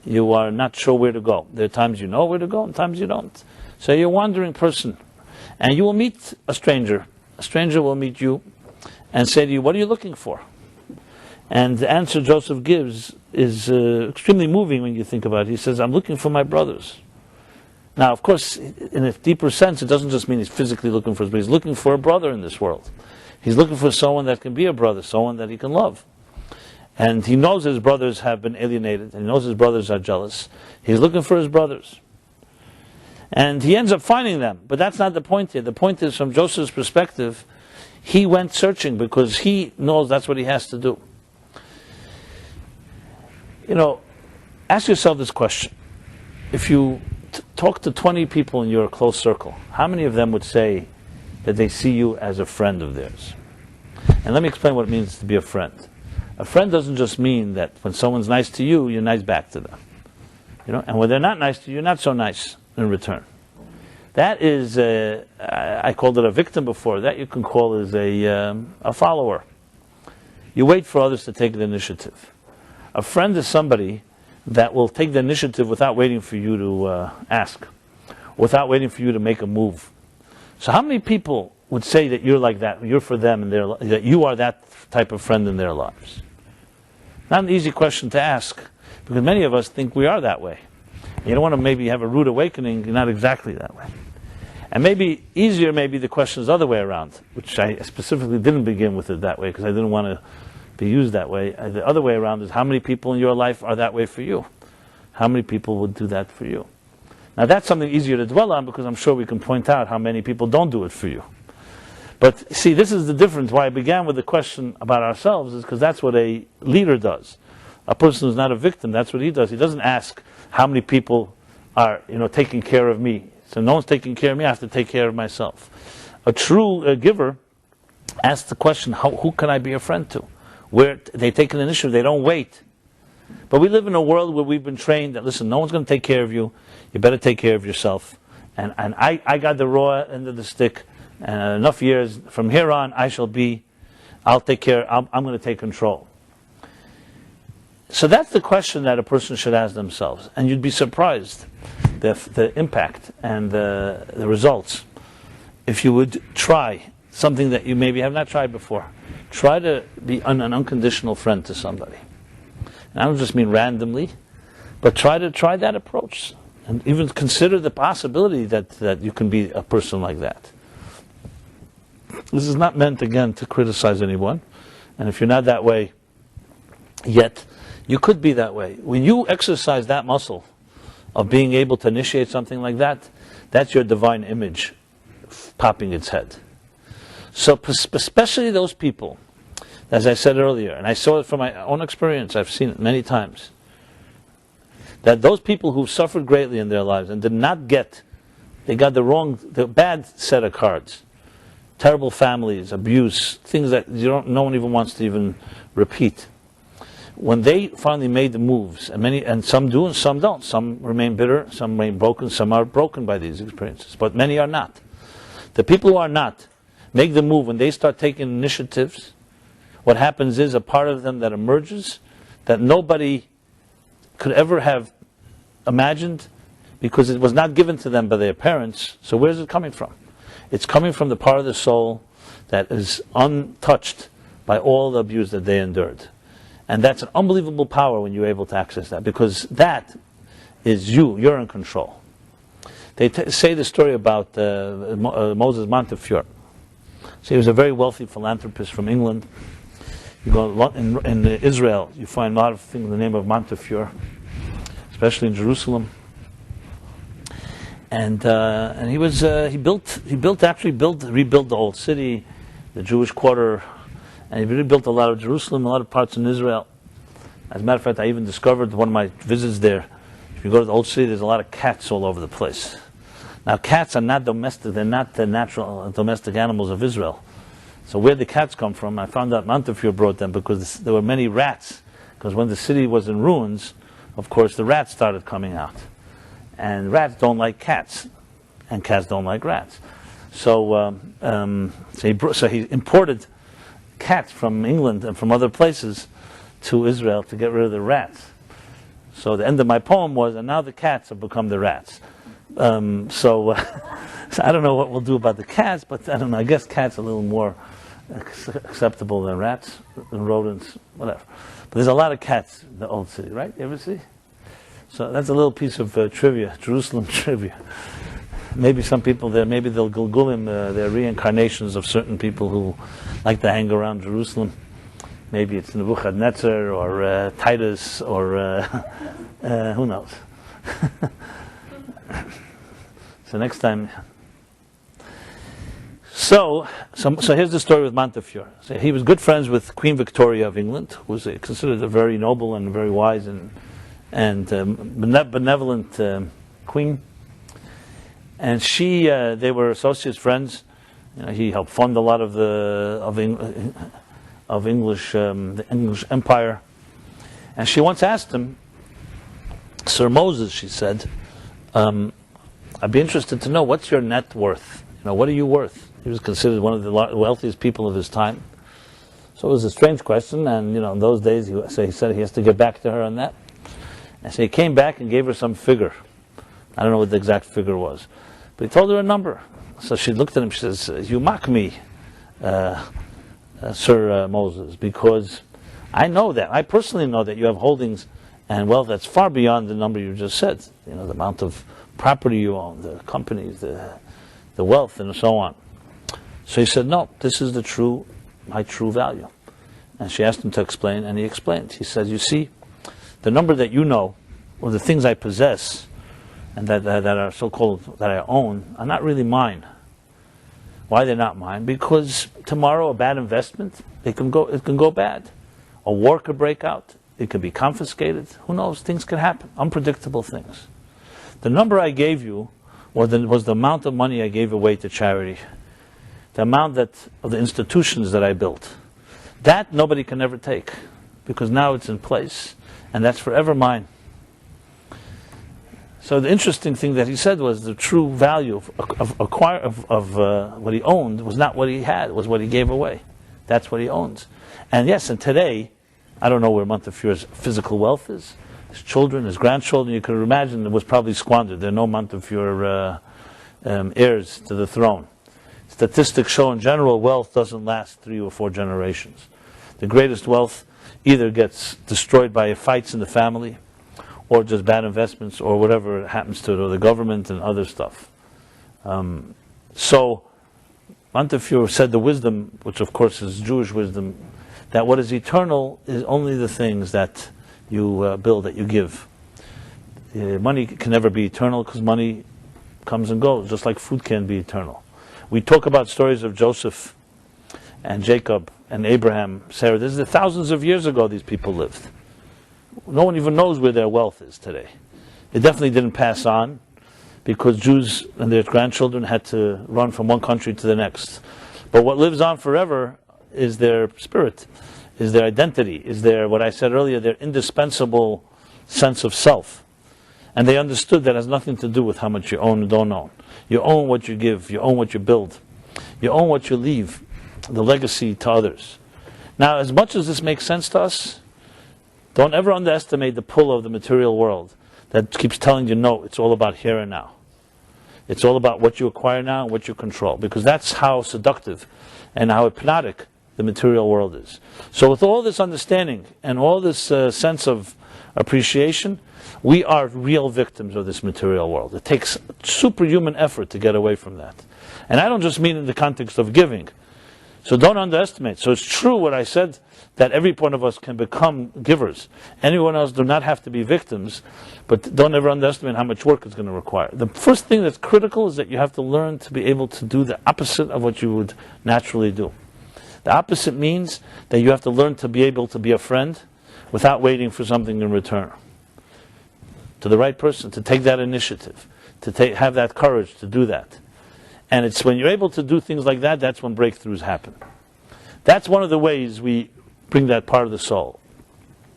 You are not sure where to go. There are times you know where to go, and times you don't. So you're a wandering person. And you will meet a stranger. A stranger will meet you and say to you, "What are you looking for?" And the answer Joseph gives is extremely moving when you think about it. He says, "I'm looking for my brothers." Now, of course, in a deeper sense, it doesn't just mean he's physically looking for his brothers. He's looking for a brother in this world. He's looking for someone that can be a brother, someone that he can love. And he knows his brothers have been alienated, and he knows his brothers are jealous. He's looking for his brothers. And he ends up finding them. But that's not the point here. The point is, from Joseph's perspective, he went searching because he knows that's what he has to do. You know, ask yourself this question. If you talk to 20 people in your close circle, how many of them would say that they see you as a friend of theirs? And let me explain what it means to be a friend. A friend doesn't just mean that when someone's nice to you, you're nice back to them. You know, and when they're not nice to you, you're not so nice in return. That is, I called it a victim before. That you can call as a follower. You wait for others to take the initiative. A friend is somebody that will take the initiative without waiting for you to ask, without waiting for you to make a move. So how many people would say that you're like that, you're for them, that you are that type of friend in their lives? Not an easy question to ask, because many of us think we are that way. You don't want to maybe have a rude awakening, you're not exactly that way. And maybe the question is the other way around, which I specifically didn't begin with it that way, because I didn't want to be used that way. The other way around is, how many people in your life are that way for you? How many people would do that for you? Now that's something easier to dwell on, because I'm sure we can point out how many people don't do it for you. But see, this is the difference. Why I began with the question about ourselves is because that's what a leader does. A person who's not a victim, that's what he does. He doesn't ask how many people are, taking care of me. So no one's taking care of me, I have to take care of myself. A true giver asks the question, who can I be a friend to? Where they take an initiative, they don't wait. But we live in a world where we've been trained that, listen, no one's going to take care of you. You better take care of yourself. And I got the raw end of the stick. And enough years, from here on, I'll take care, I'm going to take control. So that's the question that a person should ask themselves. And you'd be surprised the impact and the results if you would try something that you maybe have not tried before. Try to be an unconditional friend to somebody. And I don't just mean randomly, but try that approach. And even consider the possibility that you can be a person like that. This is not meant, again, to criticize anyone. And if you're not that way yet, you could be that way. When you exercise that muscle of being able to initiate something like that, that's your divine image popping its head. So especially those people, as I said earlier, and I saw it from my own experience, I've seen it many times, that those people who suffered greatly in their lives and did not they got the bad set of cards, terrible families, abuse, things that no one even wants to even repeat. When they finally made the moves, and some do and some don't. Some remain bitter, some remain broken, some are broken by these experiences, but many are not. The people who are not make the move. When they start taking initiatives, what happens is a part of them that emerges that nobody could ever have imagined, because it was not given to them by their parents. So where is it coming from? It's coming from the part of the soul that is untouched by all the abuse that they endured. And that's an unbelievable power when you're able to access that, because that is you're in control. They say the story about Moses Montefiore. So he was a very wealthy philanthropist from England. You go in Israel, you find a lot of things in the name of Montefiore, especially in Jerusalem. And he rebuilt the whole city, the Jewish quarter, and he rebuilt a lot of Jerusalem, a lot of parts in Israel. As a matter of fact, I even discovered one of my visits there. If you go to the old city, there's a lot of cats all over the place. Now, cats are not domestic; they're not the natural domestic animals of Israel. So where the cats come from, I found out Montefiore brought them because there were many rats. Because when the city was in ruins, of course, the rats started coming out. And rats don't like cats, and cats don't like rats. So he imported cats from England and from other places to Israel to get rid of the rats. So the end of my poem was, and now the cats have become the rats. So I don't know what we'll do about the cats, but I don't know. I guess cats are a little more acceptable than rats, than rodents, whatever. But there's a lot of cats in the old city, right? You ever see? So that's a little piece of trivia, Jerusalem trivia. Maybe some people there, maybe they'll Gilgulim, they're reincarnations of certain people who like to hang around Jerusalem. Maybe it's Nebuchadnezzar or Titus or who knows. So next time. So here's the story with Montefiore. So he was good friends with Queen Victoria of England, who was considered a very noble and very wise and benevolent queen. And they were associates, friends. He helped fund a lot of the English Empire. And she once asked him, Sir Moses, she said, I'd be interested to know, what's your net worth? What are you worth? He was considered one of the wealthiest people of his time. So it was a strange question, and in those days he said he has to get back to her on that. And so he came back and gave her some figure. I don't know what the exact figure was, but he told her a number. So she looked at him, she says, you mock me, Sir Moses, because I personally know that you have holdings and wealth that's far beyond the number you just said. The amount of property you own, the companies, the wealth, and so on. So he said, no, this is my true value. And she asked him to explain, and he explained. He said, you see, the number that you know, or the things I possess, and that are so-called, that I own, are not really mine. Why they're not mine? Because tomorrow a bad investment, it can go bad. A war could break out. It could be confiscated. Who knows? Things can happen. Unpredictable things. The number I gave you was the amount of money I gave away to charity. The amount of the institutions that I built. That nobody can ever take, because now it's in place, and that's forever mine. So the interesting thing that he said was the true value of what he owned was not what he had, was what he gave away. That's what he owns. And yes, and today, I don't know where Montefiore's physical wealth is. His children, his grandchildren, you can imagine it was probably squandered. There are no Montefiore heirs to the throne. Statistics show in general wealth doesn't last 3 or 4 generations. The greatest wealth either gets destroyed by fights in the family, or just bad investments, or whatever happens to it, or the government and other stuff. So Montefiore said the wisdom, which of course is Jewish wisdom, that what is eternal is only the things that you build, that you give. Money can never be eternal, because money comes and goes, just like food can be eternal. We talk about stories of Joseph and Jacob and Abraham, Sarah. This is thousands of years ago these people lived. No one even knows where their wealth is today. It definitely didn't pass on, because Jews and their grandchildren had to run from one country to the next. But what lives on forever is their spirit, is their identity, is their, what I said earlier, their indispensable sense of self. And they understood that has nothing to do with how much you own and don't own. You own what you give, you own what you build, you own what you leave, the legacy to others. Now, as much as this makes sense to us, don't ever underestimate the pull of the material world that keeps telling you, no, it's all about here and now. It's all about what you acquire now and what you control, because that's how seductive and how hypnotic the material world is. So with all this understanding and all this sense of appreciation, we are real victims of this material world. It takes superhuman effort to get away from that. And I don't just mean in the context of giving. So don't underestimate. So it's true what I said, that every one of us can become givers. Anyone else do not have to be victims, but don't ever underestimate how much work it's going to require. The first thing that's critical is that you have to learn to be able to do the opposite of what you would naturally do. The opposite means that you have to learn to be able to be a friend without waiting for something in return. To the right person, to take that initiative, to have that courage to do that. And it's when you're able to do things like that, that's when breakthroughs happen. That's one of the ways we bring that part of the soul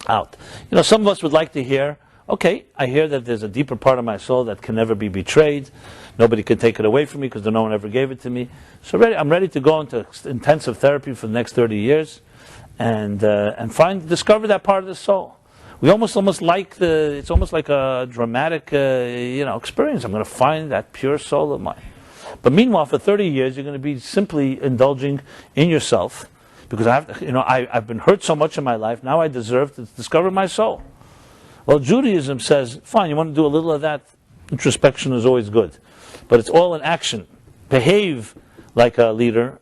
out. You know, some of us would like to hear, okay, I hear that there's a deeper part of my soul that can never be betrayed. Nobody can take it away from me because no one ever gave it to me. So I'm ready to go into intensive therapy for the next 30 years and discover that part of the soul. We almost like it's almost like a dramatic, experience. I'm going to find that pure soul of mine. But meanwhile, for 30 years, you're going to be simply indulging in yourself, because I've been hurt so much in my life. Now I deserve to discover my soul. Well, Judaism says, fine, you want to do a little of that. Introspection is always good, but it's all in action. Behave like a leader,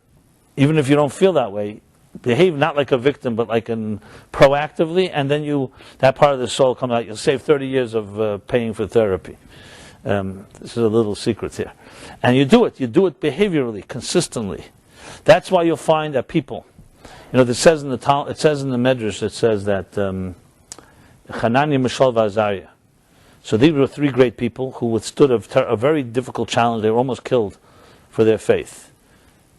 even if you don't feel that way. Behave not like a victim, but like proactively, and then that part of the soul comes out. You'll save 30 years of paying for therapy. This is a little secret here. And you do it behaviorally, consistently. That's why you'll find that people, it says in the Medrash, it says that Hananiah, Mishael, Azariah. So these were three great people who withstood a very difficult challenge. They were almost killed for their faith.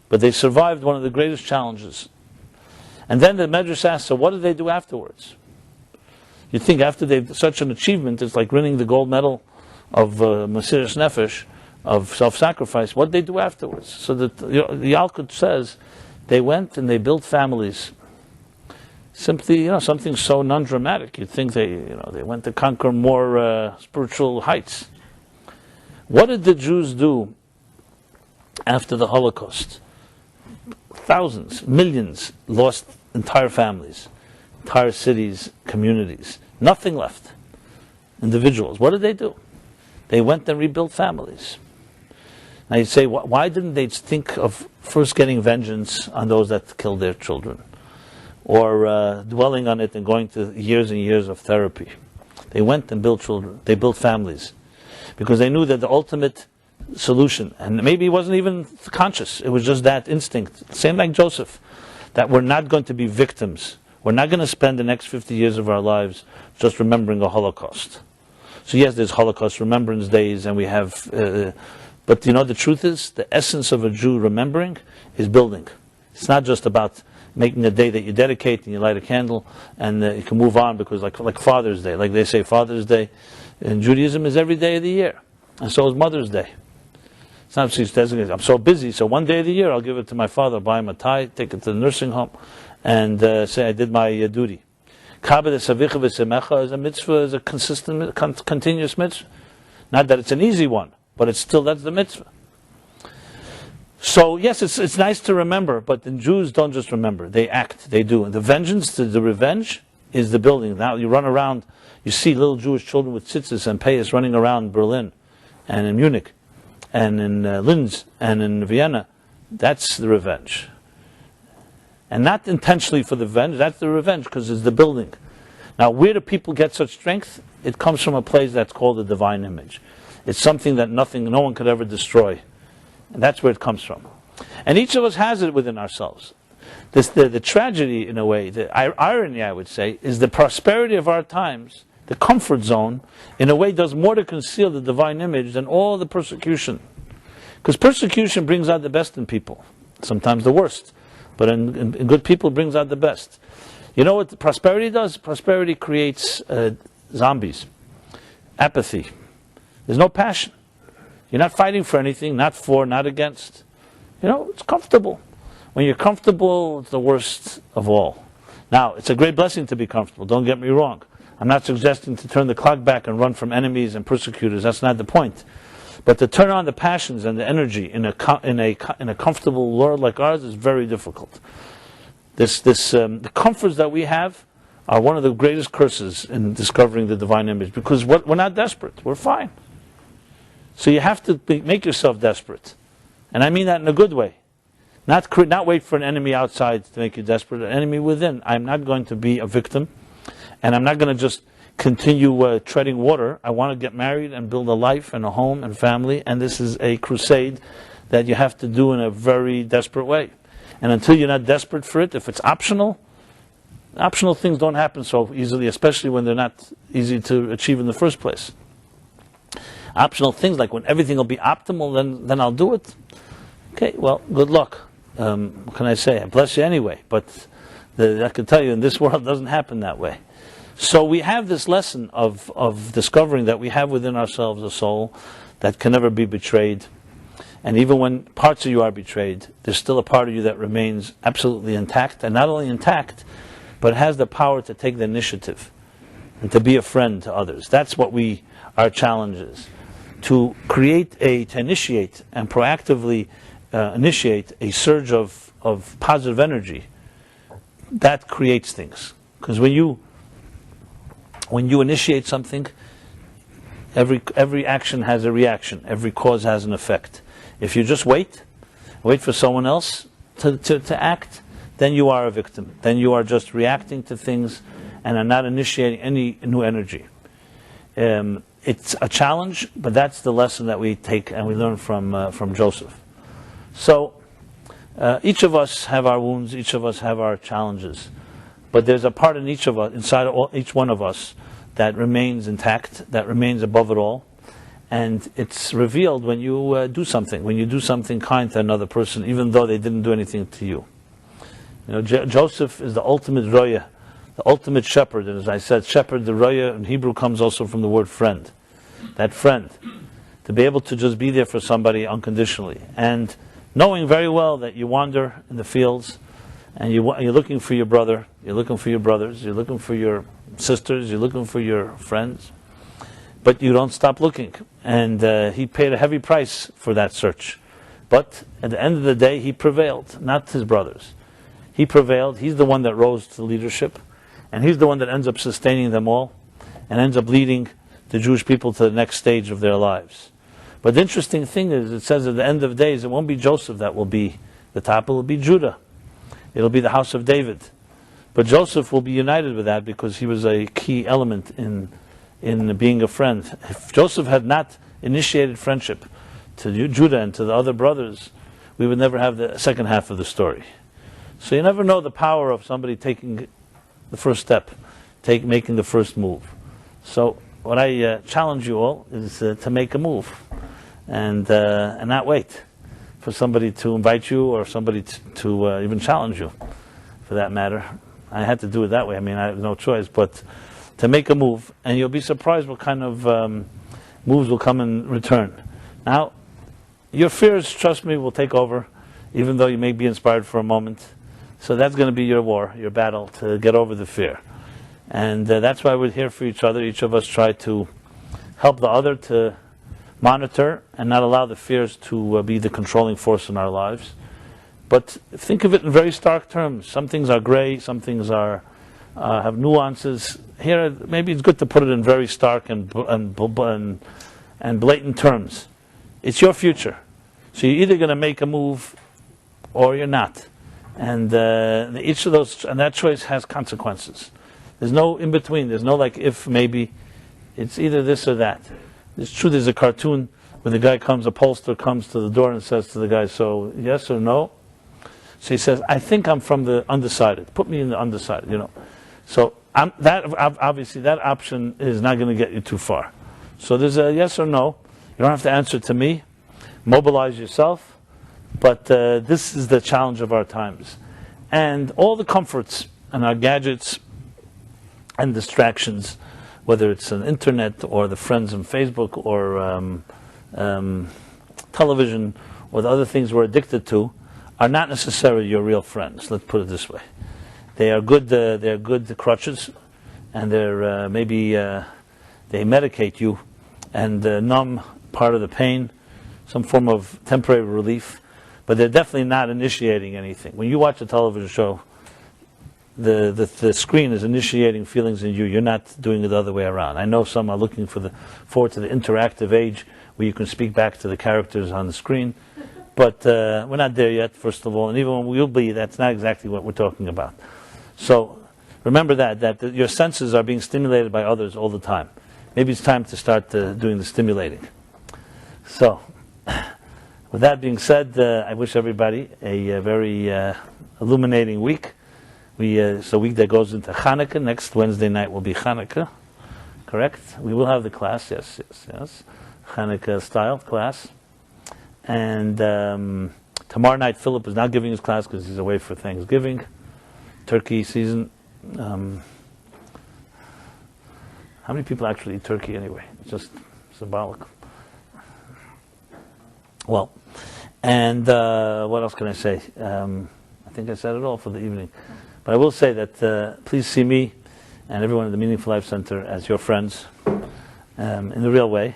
But they survived one of the greatest challenges. And then the Medrash asks, so what did they do afterwards? You'd think after such an achievement, it's like winning the gold medal of Mesiras Nefesh, of self-sacrifice. What did they do afterwards? So the Yalkut says they went and they built families. Simply, something so non-dramatic. You'd think they went to conquer more spiritual heights. What did the Jews do after the Holocaust? Thousands, millions lost entire families, entire cities, communities. Nothing left. Individuals. What did they do? They went and rebuilt families. Now you say, why didn't they think of first getting vengeance on those that killed their children? Or dwelling on it and going to years and years of therapy? They went and built children. They built families. Because they knew that the ultimate solution, and maybe it wasn't even conscious, it was just that instinct, same like Joseph, that we're not going to be victims. We're not going to spend the next 50 years of our lives just remembering a Holocaust. So yes, there's Holocaust Remembrance Days, and we have, but the truth is, the essence of a Jew remembering is building. It's not just about making a day that you dedicate and you light a candle and you can move on, because like Father's Day, like they say Father's Day in Judaism is every day of the year, and so is Mother's Day. It's not she's designated, I'm so busy, so one day of the year I'll give it to my father, buy him a tie, take it to the nursing home, and say I did my duty. Kabbalah Savicha V'Semecha is a mitzvah, is a consistent, continuous mitzvah. Not that it's an easy one, but it's still, that's the mitzvah. So yes, it's nice to remember, but the Jews don't just remember, they act, they do. And the vengeance, the revenge, is the building. Now you run around, you see little Jewish children with tzitzis and payas running around Berlin, and in Munich, and in Linz, and in Vienna. That's the revenge. And not intentionally for the revenge, that's the revenge, because it's the building. Now, where do people get such strength? It comes from a place that's called the divine image. It's something that no one could ever destroy. And that's where it comes from. And each of us has it within ourselves. The tragedy, in a way, the irony, I would say, is the prosperity of our times, the comfort zone, in a way does more to conceal the divine image than all the persecution. Because persecution brings out the best in people, sometimes the worst. But in good people, brings out the best. You know what prosperity does? Prosperity creates zombies, apathy, There's no passion. You're not fighting for anything, not for, not against. It's comfortable. When you're comfortable, it's the worst of all. Now, it's a great blessing to be comfortable, don't get me wrong. I'm not suggesting to turn the clock back and run from enemies and persecutors. That's not the point. But to turn on the passions and the energy in a comfortable world like ours is very difficult. The comforts that we have are one of the greatest curses in discovering the divine image, because we're not desperate. We're fine. So you have to make yourself desperate. And I mean that in a good way. Not wait for an enemy outside to make you desperate, an enemy within. I'm not going to be a victim, and I'm not going to just continue treading water. I want to get married and build a life and a home and family, and this is a crusade that you have to do in a very desperate way. And until you're not desperate for it, if it's optional things don't happen so easily, especially when they're not easy to achieve in the first place. Optional things, like when everything will be optimal, then I'll do it. Okay, well, good luck. What can I say? I bless you anyway, but I can tell you in this world it doesn't happen that way. So we have this lesson of discovering that we have within ourselves a soul that can never be betrayed. And even when parts of you are betrayed, there's still a part of you that remains absolutely intact. And not only intact, but has the power to take the initiative and to be a friend to others. That's what our challenge is. To initiate and proactively initiate a surge of positive energy. That creates things. Because when you initiate something, every action has a reaction. Every cause has an effect. If you just wait for someone else to act, then you are a victim. Then you are just reacting to things and are not initiating any new energy. It's a challenge, but that's the lesson that we take and we learn from Joseph. So each of us have our wounds. Each of us have our challenges. But there's a part in each of us, inside each one of us, that remains intact, that remains above it all. And it's revealed when you do something, when you do something kind to another person, even though they didn't do anything to you. Joseph is the ultimate roya, the ultimate shepherd. And as I said, shepherd, the roya in Hebrew comes also from the word friend. That friend, to be able to just be there for somebody unconditionally. And knowing very well that you wander in the fields, and you're looking for your brother, you're looking for your brothers, you're looking for your sisters, you're looking for your friends, but you don't stop looking. And he paid a heavy price for that search. But at the end of the day, he prevailed, not his brothers. He prevailed. He's the one that rose to leadership, and he's the one that ends up sustaining them all, and ends up leading the Jewish people to the next stage of their lives. But the interesting thing is, it says at the end of days, it won't be Joseph that will be the top, it will be Judah. It'll be the house of David. But Joseph will be united with that because he was a key element in being a friend. If Joseph had not initiated friendship to Judah and to the other brothers, we would never have the second half of the story. So you never know the power of somebody taking the first step, making the first move. So what I challenge you all is to make a move and not wait for somebody to invite you or somebody to even challenge you, for that matter. I had to do it that way. I mean, I have no choice, but to make a move, and you'll be surprised what kind of moves will come in return. Now, your fears, trust me, will take over, even though you may be inspired for a moment. So that's going to be your war, your battle, to get over the fear. And that's why we're here for each other. Each of us try to help the other to monitor and not allow the fears to be the controlling force in our lives. But think of it in very stark terms. Some things are gray, some things are have nuances. Here, maybe it's good to put it in very stark and blatant terms. It's your future. So you're either going to make a move or you're not. And each of those, and that choice has consequences. There's no in between. There's no like if, maybe. It's either this or that. It's true, there's a cartoon where the guy a pollster comes to the door and says to the guy, so yes or no? So he says, I think I'm from the undecided. Put me in the undecided, So obviously that option is not going to get you too far. So there's a yes or no. You don't have to answer to me. Mobilize yourself. But this is the challenge of our times. And all the comforts and our gadgets and distractions whether it's an internet or the friends on Facebook or television or the other things we're addicted to, are not necessarily your real friends. Let's put it this way: they are good. They're good crutches, and they're maybe they medicate you and numb part of the pain, some form of temporary relief, but they're definitely not initiating anything. When you watch a television show, the screen is initiating feelings in you. You're not doing it the other way around. I know some are looking forward to the interactive age where you can speak back to the characters on the screen, but we're not there yet, first of all, and even when we'll be, that's not exactly what we're talking about. So remember that your senses are being stimulated by others all the time. Maybe it's time to start doing the stimulating. So, with that being said, I wish everybody a very illuminating week. It's a week that goes into Hanukkah. Next Wednesday night will be Hanukkah, correct? We will have the class, yes. Hanukkah style class. And tomorrow night Philip is not giving his class because he's away for Thanksgiving, turkey season. How many people actually eat turkey anyway? It's just symbolic. Well, and what else can I say? I think I said it all for the evening. But I will say that please see me and everyone at the Meaningful Life Center as your friends in the real way.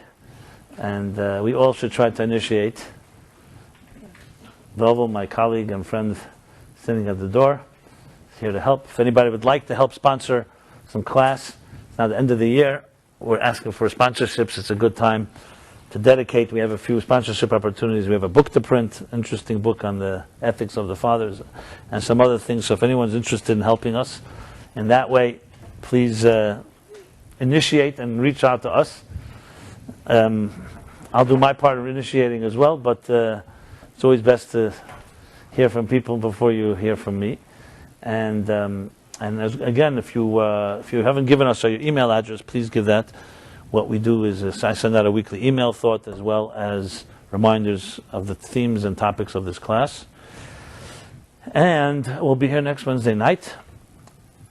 And we all should try to initiate. Velvel, my colleague and friend sitting at the door, is here to help. If anybody would like to help sponsor some class, it's now the end of the year. We're asking for sponsorships. It's a good time to dedicate. We have a few sponsorship opportunities. We have a book to print, interesting book on the ethics of the fathers, and some other things. So if anyone's interested in helping us in that way, please initiate and reach out to us. I'll do my part of initiating as well, but it's always best to hear from people before you hear from me. And again, if you haven't given us your email address, please give that. What we do is I send out a weekly email thought as well as reminders of the themes and topics of this class. And we'll be here next Wednesday night.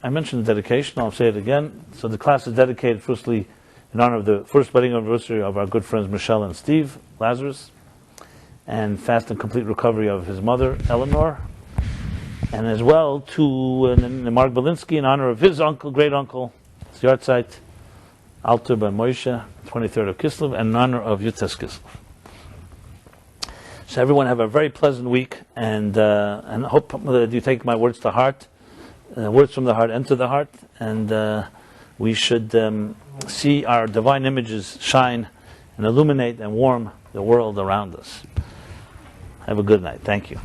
I mentioned the dedication. I'll say it again. So the class is dedicated firstly in honor of the first wedding anniversary of our good friends Michelle and Steve Lazarus, and fast and complete recovery of his mother, Eleanor, and as well to Mark Belinsky in honor of his uncle, great uncle, it's the art site, Alter Ben Moshe, 23rd of Kislev, and in honor of Yutes Kislev. So everyone have a very pleasant week, and hope that you take my words to heart. Words from the heart enter the heart, and we should see our divine images shine and illuminate and warm the world around us. Have a good night. Thank you.